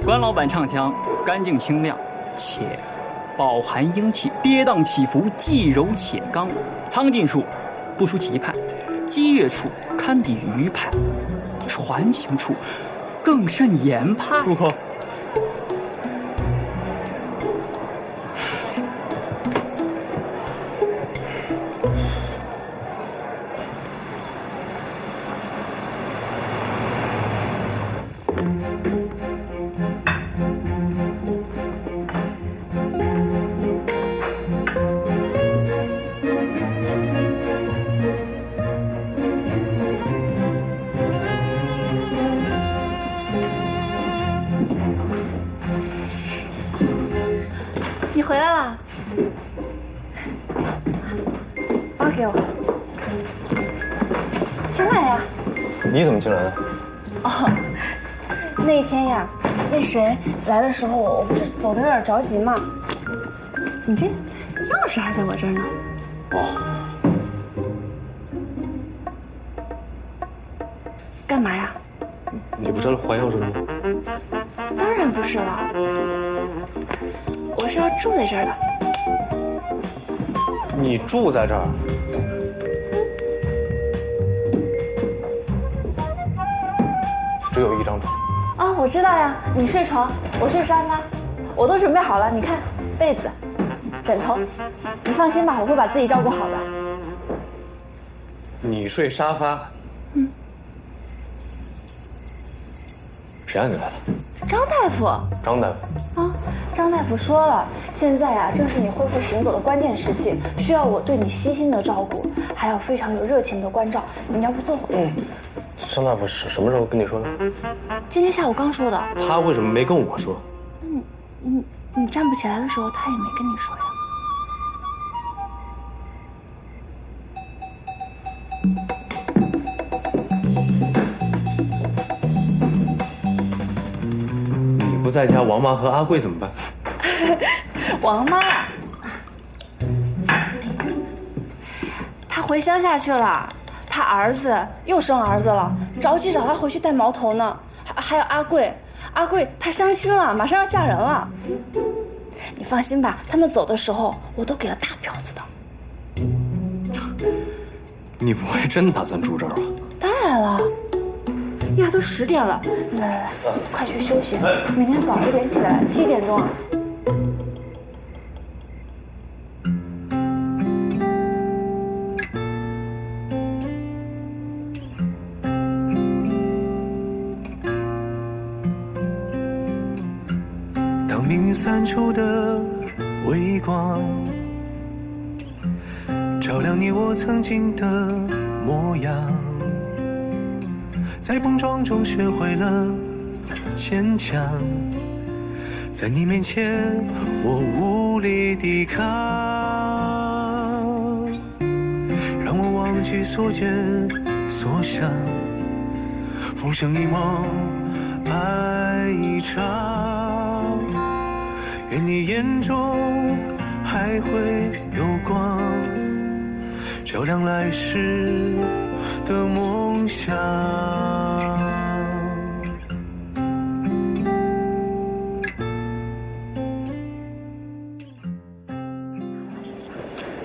关老板唱腔干净清亮，且饱含英气，跌宕起伏，既柔且刚。苍劲处不输棋派，激越处堪比余派，传情处更甚严派。入口。你回来了，包给我。进来呀。你怎么进来的？哦，那天呀，那谁来的时候，我不是走的有点着急嘛。你这钥匙还在我这儿呢。哦。干嘛呀？你不是还钥匙了吗？当然不是了。我是要住在这儿的。你住在这儿？只有一张床。啊，我知道呀，你睡床，我睡沙发，我都准备好了。你看，被子、枕头，你放心吧，我会把自己照顾好的。你睡沙发？嗯。谁让你来的？张大夫。张大夫。啊，张大夫说了，现在啊正是你恢复行走的关键时期，需要我对你悉心的照顾，还要非常有热情的关照。你要不坐会儿？张大夫什么时候跟你说的？今天下午刚说的。他为什么没跟我说？你站不起来的时候，他也没跟你说呀。你不在家，王妈和阿贵怎么办？王妈，她回乡下去了。她儿子又生儿子了，着急找她回去带矛头呢。还有阿贵，阿贵她相亲了，马上要嫁人了。你放心吧，他们走的时候我都给了大票子的。你不会真打算住这儿吧？当然了。呀，都10点了，来，快去休息，明天早一点起来，7点钟啊。当命运散出的微光，照亮你我曾经的模样，在碰撞中学会了坚强，在你面前我无力抵抗，让我忘记所见所想，浮生一梦爱一场，愿你眼中还会有光，照亮来时的梦想。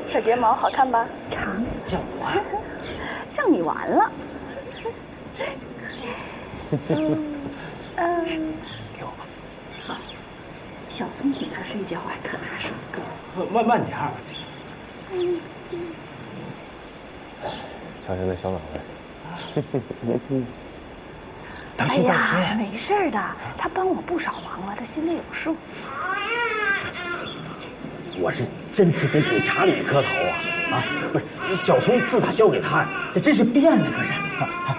小睫毛好看吧？长，像我，像你完了。给我吧。好，小聪比他睡觉还可拿手。慢点儿。家人的小老味。哎呀，没事的，他帮我不少忙了，他心里有数。我是真得给查理磕头啊！不是小聪自打交给他呀，这真是变了个人啊，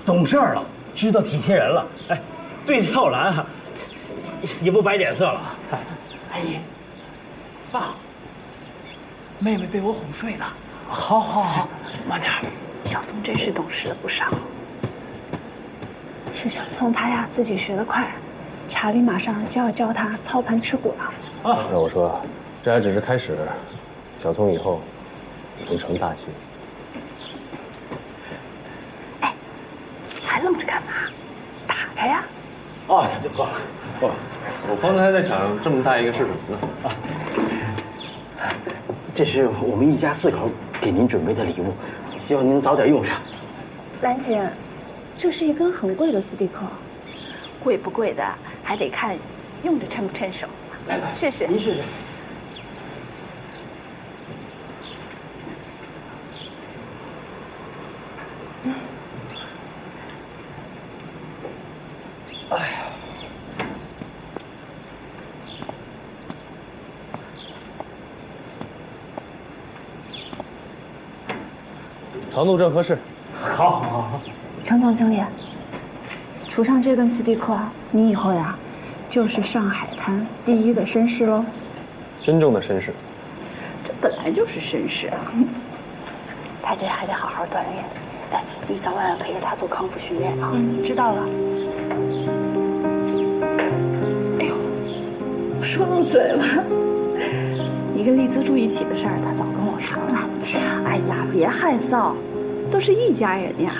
懂事了，知道体贴人了，哎，对跳兰啊，也不摆脸色了。阿姨，爸，妹妹被我哄睡了。好，慢点。小聪真是懂事了不少。是小聪他呀自己学得快，查理马上就要教他操盘持股了。那我说，这还只是开始，想从以后能成大器。哎，还愣着干嘛？打开呀！啊，不，我方才还在想，这么大一个是什么呢？这是我们一家4口给您准备的礼物，希望您能早点用上。兰姐，这是一根很贵的斯蒂克，贵不贵的还得看用着趁不趁手。来，试试。您试试。哎呀！长度正合适。好。程总经理，除上这根斯蒂克，你以后呀，就是上海滩第一的绅士喽。真正的绅士。这本来就是绅士啊。他这还得好好锻炼。哎，你早晚陪着他做康复训练啊。知道了。哎呦，我说漏嘴了。你跟丽兹住一起的事儿，他早跟我说了。哎呀，别害臊，都是一家人呀。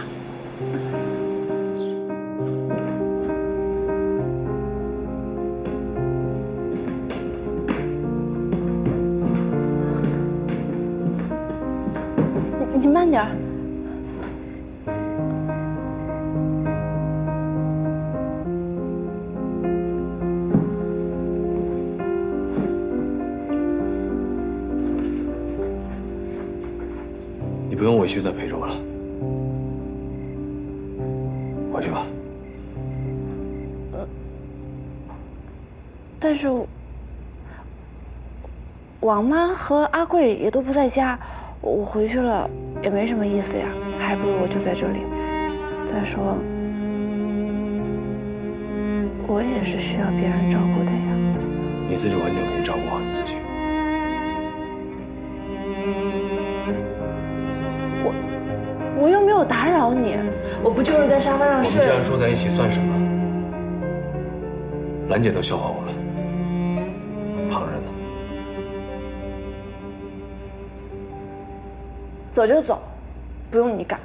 你慢点儿。你不用委屈再陪着我了，回去吧。但是，王妈和阿贵也都不在家，我回去了也没什么意思呀，还不如我就在这里。再说，我也是需要别人照顾的呀。你自己完全可以照顾好你自己。我又没有打扰你，我不就是在沙发上睡。我们这样住在一起算什么？兰姐都笑话我们，旁人呢？走就走，不用你赶。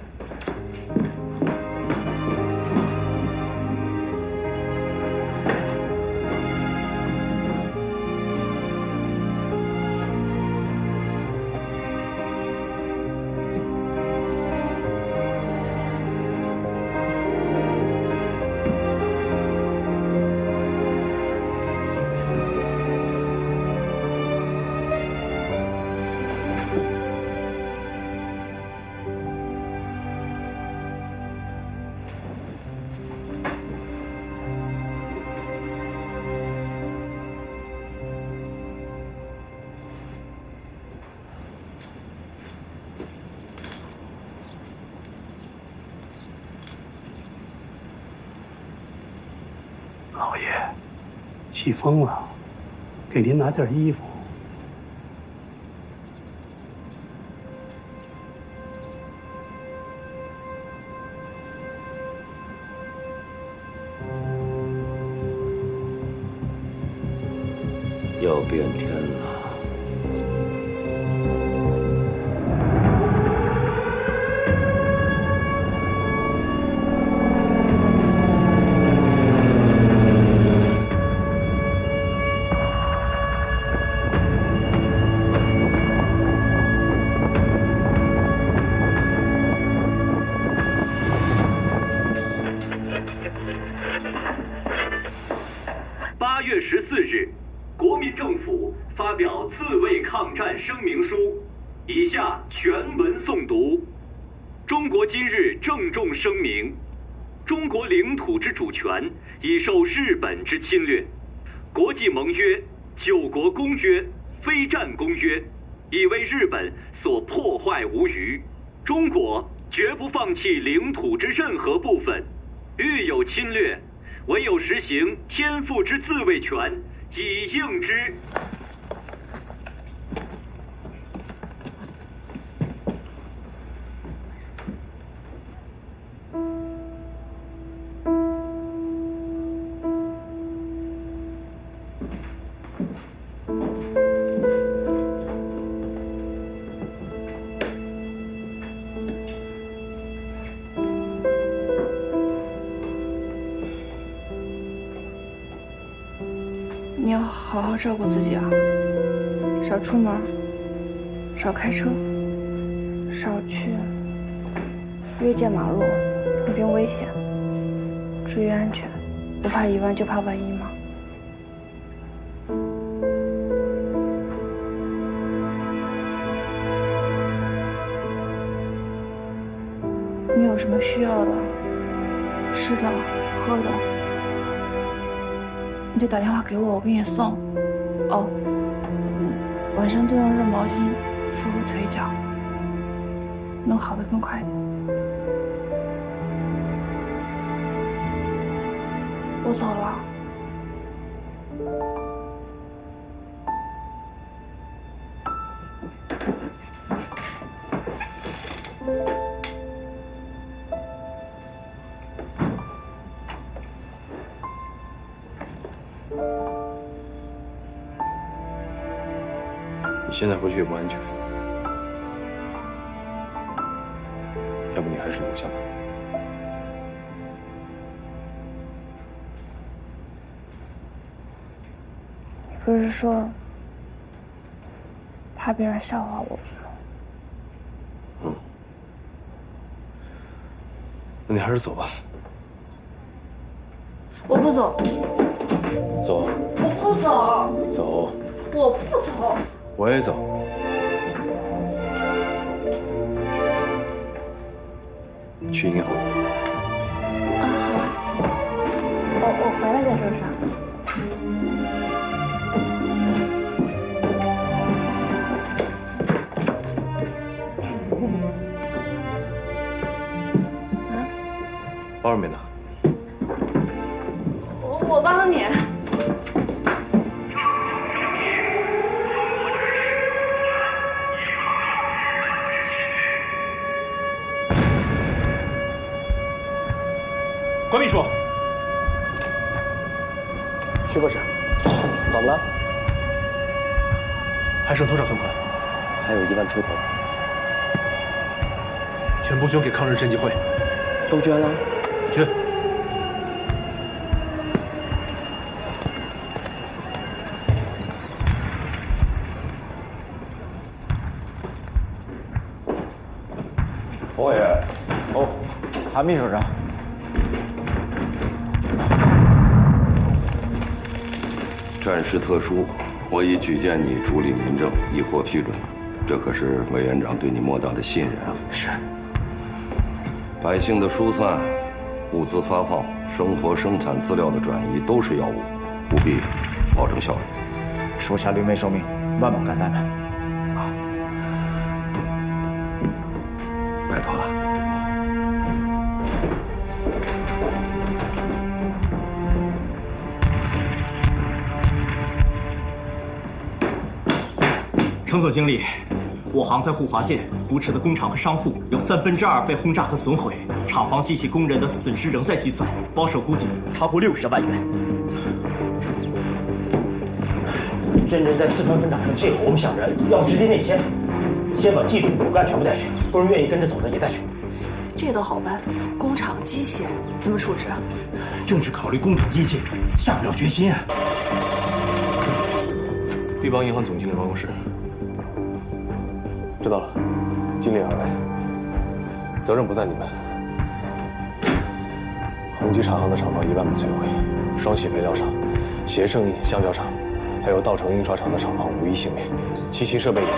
老爷，气疯了，给您拿件衣服。要变天了。8月14日，国民政府发表自卫抗战声明书，以下全文诵读。中国今日郑重声明：中国领土之主权已受日本之侵略，国际盟约、9国公约、非战公约已为日本所破坏无余。中国绝不放弃领土之任何部分，遇有侵略，唯有实行天赋之自卫权，以应之。你要好好照顾自己啊，少出门，少开车，少去越界马路，那边危险，注意安全。不怕一万就怕万一嘛。你有什么需要的，吃的、喝的，你就打电话给我，我给你送。哦，晚上多用热毛巾敷敷腿脚，能好得更快一点。我走了。你现在回去也不安全，要不你还是留下吧。你不是说怕别人笑话我吗？嗯，那你还是走吧。我不走。走。我不走。走。我不走。我也走。去银行。啊，好。我回来再收拾。包里面呢？我帮你。关秘书，徐博士，怎么了？还剩多少存款？还有1万出头。全部捐给抗日赈济会。都捐了？捐。冯委员，哦，韩秘书长。战事特殊，我已举荐你主理民政，已获批准，这可是委员长对你莫大的信任啊！是。百姓的疏散、物资发放、生活生产资料的转移都是要务，务必保证效率。属下临危受命，万某感戴满。啊，拜托了。程总经理，我行在沪华界扶持的工厂和商户有2/3被轰炸和损毁，厂房机器工人的损失仍在计算，保守估计超过60万元。真真在四川分厂成气候，我们想着要直接内迁，先把技术骨干全部带去，不然愿意跟着走的也带去。这都好办，工厂机械怎么处置啊？正是考虑工厂机器，下不了决心啊。立邦银行总经理办公室。知道了，尽力而为，责任不在你们。恒基厂行的厂房1万被摧毁，双喜肥料厂、协盛橡胶厂，还有稻城印刷厂的厂房无一幸免，机器设备也……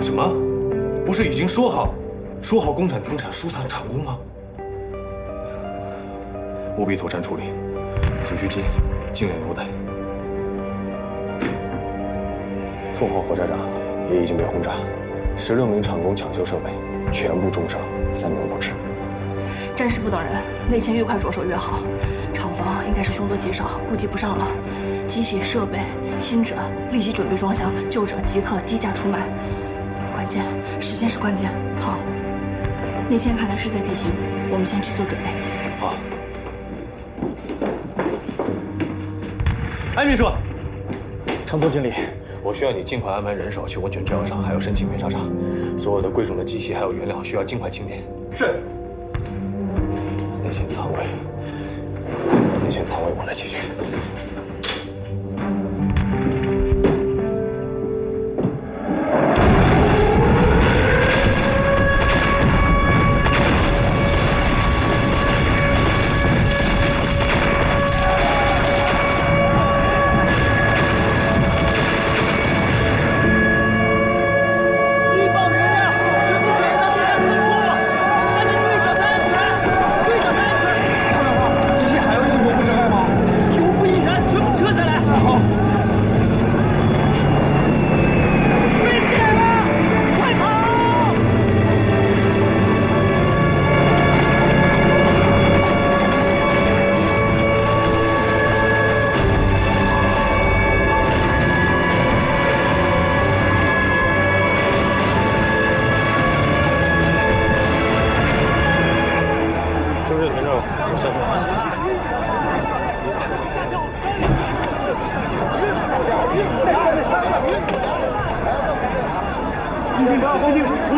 什么？不是已经说好工厂停产疏散厂工吗？务必妥善处理，抚恤金尽量优待。凤凰火柴厂也已经被轰炸，16名厂工抢修设备，全部重伤，3名不治。战事不等人，内迁越快着手越好。厂房应该是凶多吉少，顾及不上了。机器设备新转，立即准备装箱，旧者即刻低价出卖。关键时间是关键。好，内迁看来势在必行，我们先去做准备。好。安秘书，程总经理。我需要你尽快安排人手去温泉制药厂，还有申请煤砂厂，所有的贵重的机器还有原料需要尽快清点。是。内迁仓位内线仓位我来解决。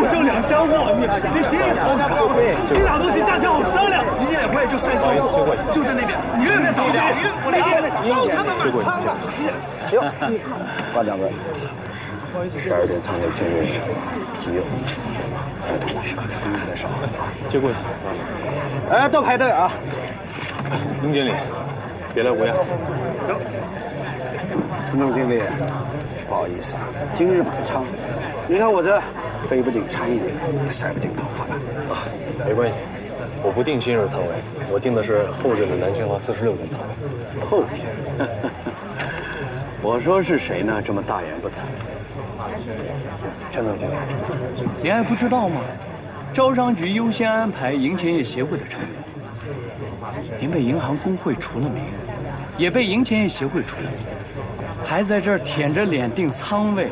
我这两箱货，你行，这俩东西价钱好商量。你也会就3箱货，就在那边，你那边找不了，那边都他们满仓了。行，挂两位。12点仓位接位一下，急用。再上，接过去。哎，都排队啊！宁经理，别来无恙。陈总经理，不好意思啊，今日满仓。你看我这飞不进长一点，也塞不进头发了。啊，没关系，我不定今日仓位，我定的是后天的南清华46顿仓位。后天？我说是谁呢？这么大言不惭。陈总经理，您还不知道吗？招商局优先安排银钱业协会的成员。您被银行工会除了名，也被银钱业协会除了名，还在这儿舔着脸订仓位。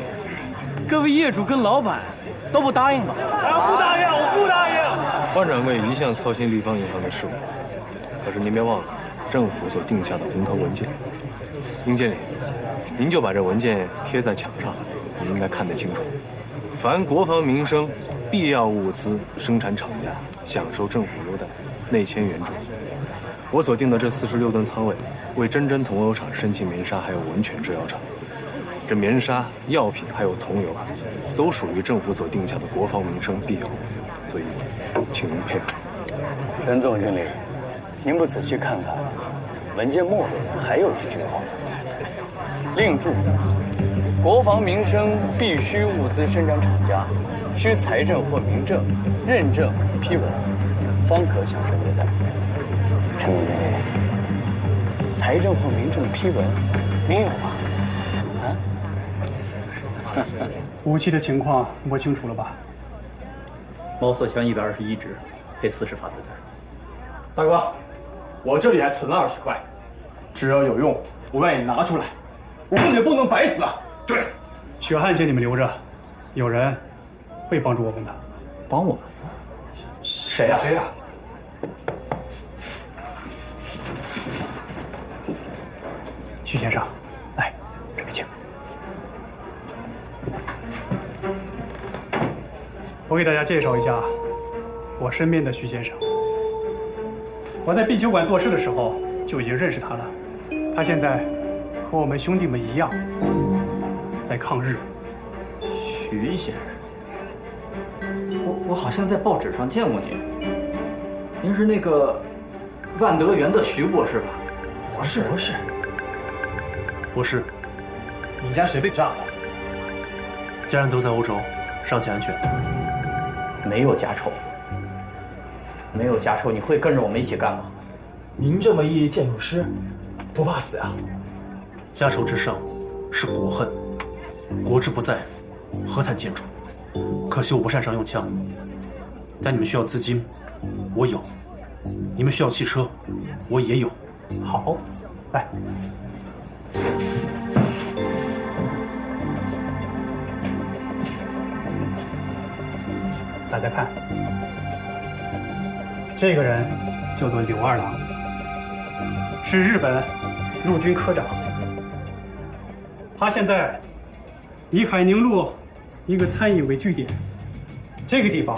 各位业主跟老板都不答应吗？我不答应，我不答应。万掌柜一向操心立方银行的事务，可是您别忘了政府所定下的红头文件。宁经理，您就把这文件贴在墙上，你应该看得清楚。凡国防民生必要物资生产厂家享受政府优待，内签援助。我所定的这46吨仓位，为真真桐油厂、申请棉纱还有文泉制药厂。这棉纱、药品还有桐油，都属于政府所定下的国防民生必要物资，所以，请您配合。陈总经理，您不仔细看看，文件末尾还有一句话：另注，国防民生必须物资生产厂家，需财政或民政认证批文，方可享受优待。陈总经理，财政或民政批文没有吧？武器的情况摸清楚了吧？毛瑟枪121支，配40发子弹。大哥，我这里还存了20块，只要有用，我愿意拿出来。我们也不能白死啊！对，血汗钱你们留着，有人会帮助我们的。帮我们？谁呀？谁呀？徐先生，来，这边请。我给大家介绍一下我身边的徐先生。我在碧球馆做事的时候就已经认识他了。他现在和我们兄弟们一样，在抗日。徐先生，我好像在报纸上见过您。您是那个万德园的徐博士吧？不是，你家谁被炸死了？家人都在欧洲，尚且安全。没有家仇，没有家仇，你会跟着我们一起干吗？您这么一建筑师，不怕死呀？家仇之上是国恨，国之不在，何谈建筑？可惜我不擅长用枪，但你们需要资金，我有；你们需要汽车，我也有。好，来。大家看，这个人叫做柳二郎，是日本陆军科长。他现在以海宁路一个餐饮为据点，这个地方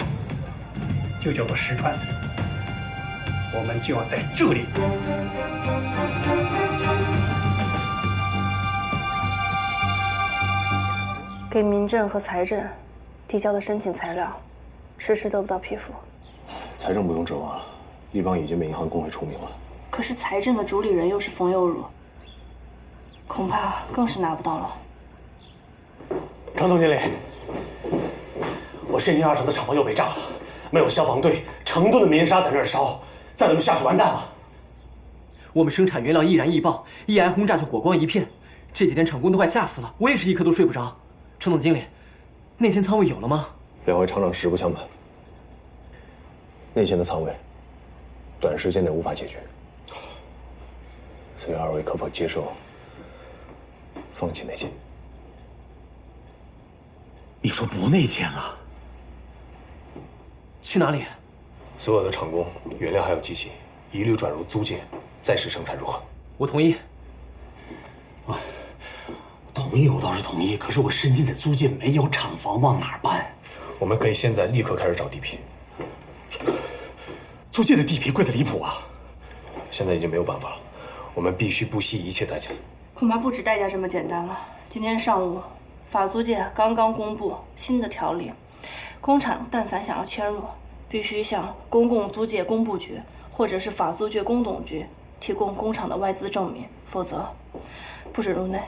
就叫做石川。我们就要在这里。给民政和财政递交的申请材料，迟迟得不到批复。财政不用指望了，立邦已经被银行工会除名了。可是财政的主理人又是冯有儒，恐怕更是拿不到了。程总经理，我深津2城的厂房又被炸了，没有消防队，成吨的棉纱在那儿烧，再这么下去完蛋了。我们生产原料易燃易爆，一挨轰炸就火光一片，这几天厂工都快吓死了，我也是一刻都睡不着。程总经理，内线仓位有了吗？2位厂长实不相瞒，内线的仓位，短时间内无法解决，所以2位可否接受放弃内线？你说不内建了？去哪里？所有的厂工、原料还有机器，一律转入租界，再试生产，如何？我同意。同意我倒是同意，可是我深津在租界没有厂房，往哪儿搬？我们可以现在立刻开始找地皮。租界的地皮贵得离谱啊！现在已经没有办法了，我们必须不惜一切代价。恐怕不止代价这么简单了。今天上午，法租界刚刚公布新的条例，工厂但凡想要迁入，必须向公共租界工部局或者是法租界工董局提供工厂的外资证明，否则不准入内。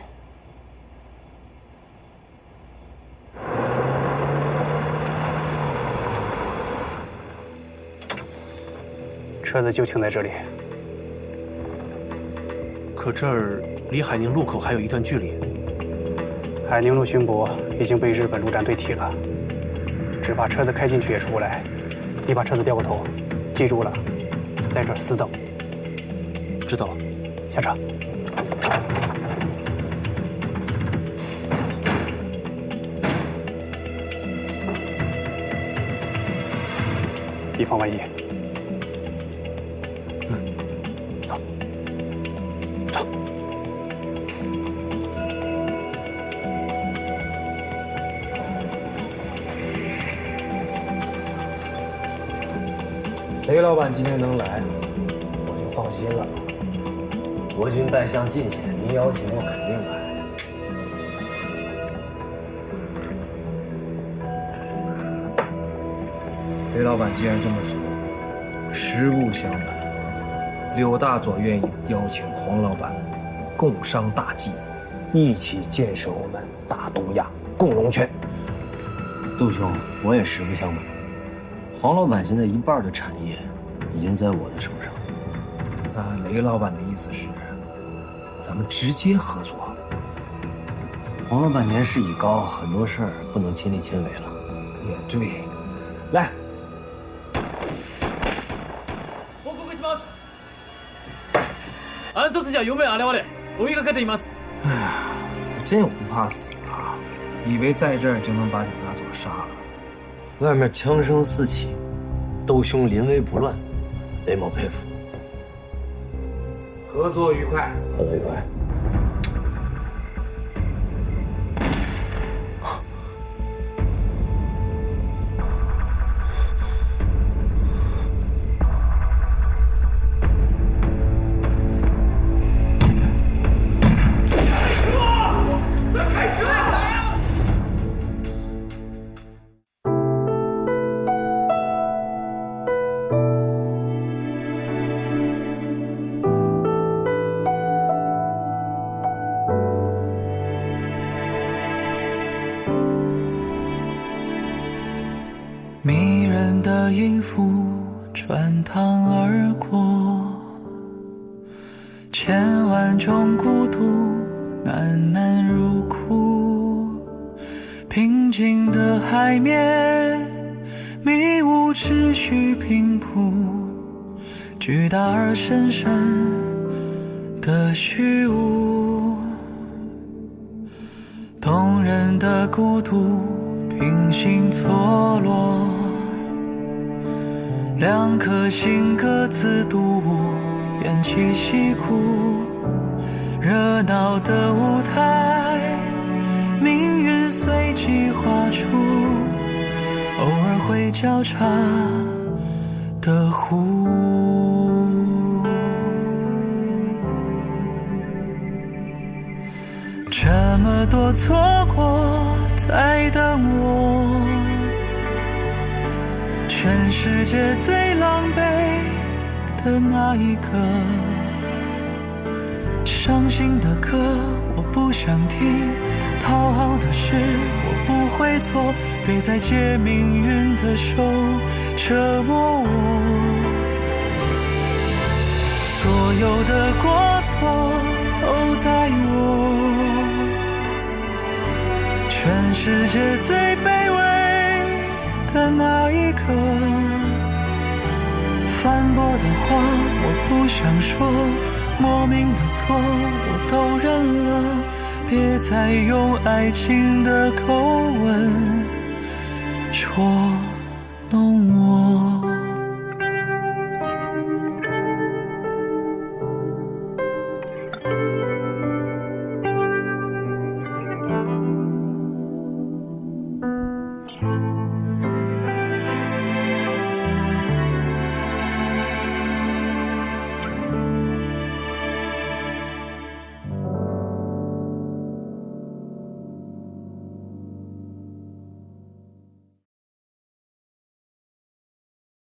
车子就停在这里。可这儿离海宁路口还有一段距离。海宁路巡捕已经被日本陆战队踢了，只怕车子开进去也出不来。你把车子掉过头，记住了，在这儿死等。知道了，下车。以防万一。雷老板今天能来，我就放心了。国军败相尽显，您邀请我肯定来。雷老板既然这么说，实不相瞒，柳大佐愿意邀请黄老板共商大计，一起建设我们大东亚共荣圈。杜兄，我也实不相瞒。黄老板现在一半的产业已经在我的手上。那雷老板的意思是，咱们直接合作？黄老板年事已高，很多事儿不能亲力亲为了。也对，来。暗殺者は4名現れ、追いかけています。哎呀，我真有不怕死啊！以为在这儿就能把柳大佐杀了。外面枪声四起，窦兄临危不乱，雷某佩服。合作愉快，合作愉快。迷人的音符穿堂而过，千万种孤独喃喃入库。平静的海面，迷雾持续平铺，巨大而深深的虚无。动人的孤独平行错落，两颗心各自独舞，偃旗息鼓。热闹的舞台，命运随即画出，偶尔会交叉的弧。么多错过在等我，全世界最狼狈的那一个，伤心的歌我不想听，讨好的事我不会做，别再借命运的手折磨我。所有的过错都在我，全世界最卑微的那一个，反驳的话我不想说，莫名的错我都认了，别再用爱情的口吻捉弄我。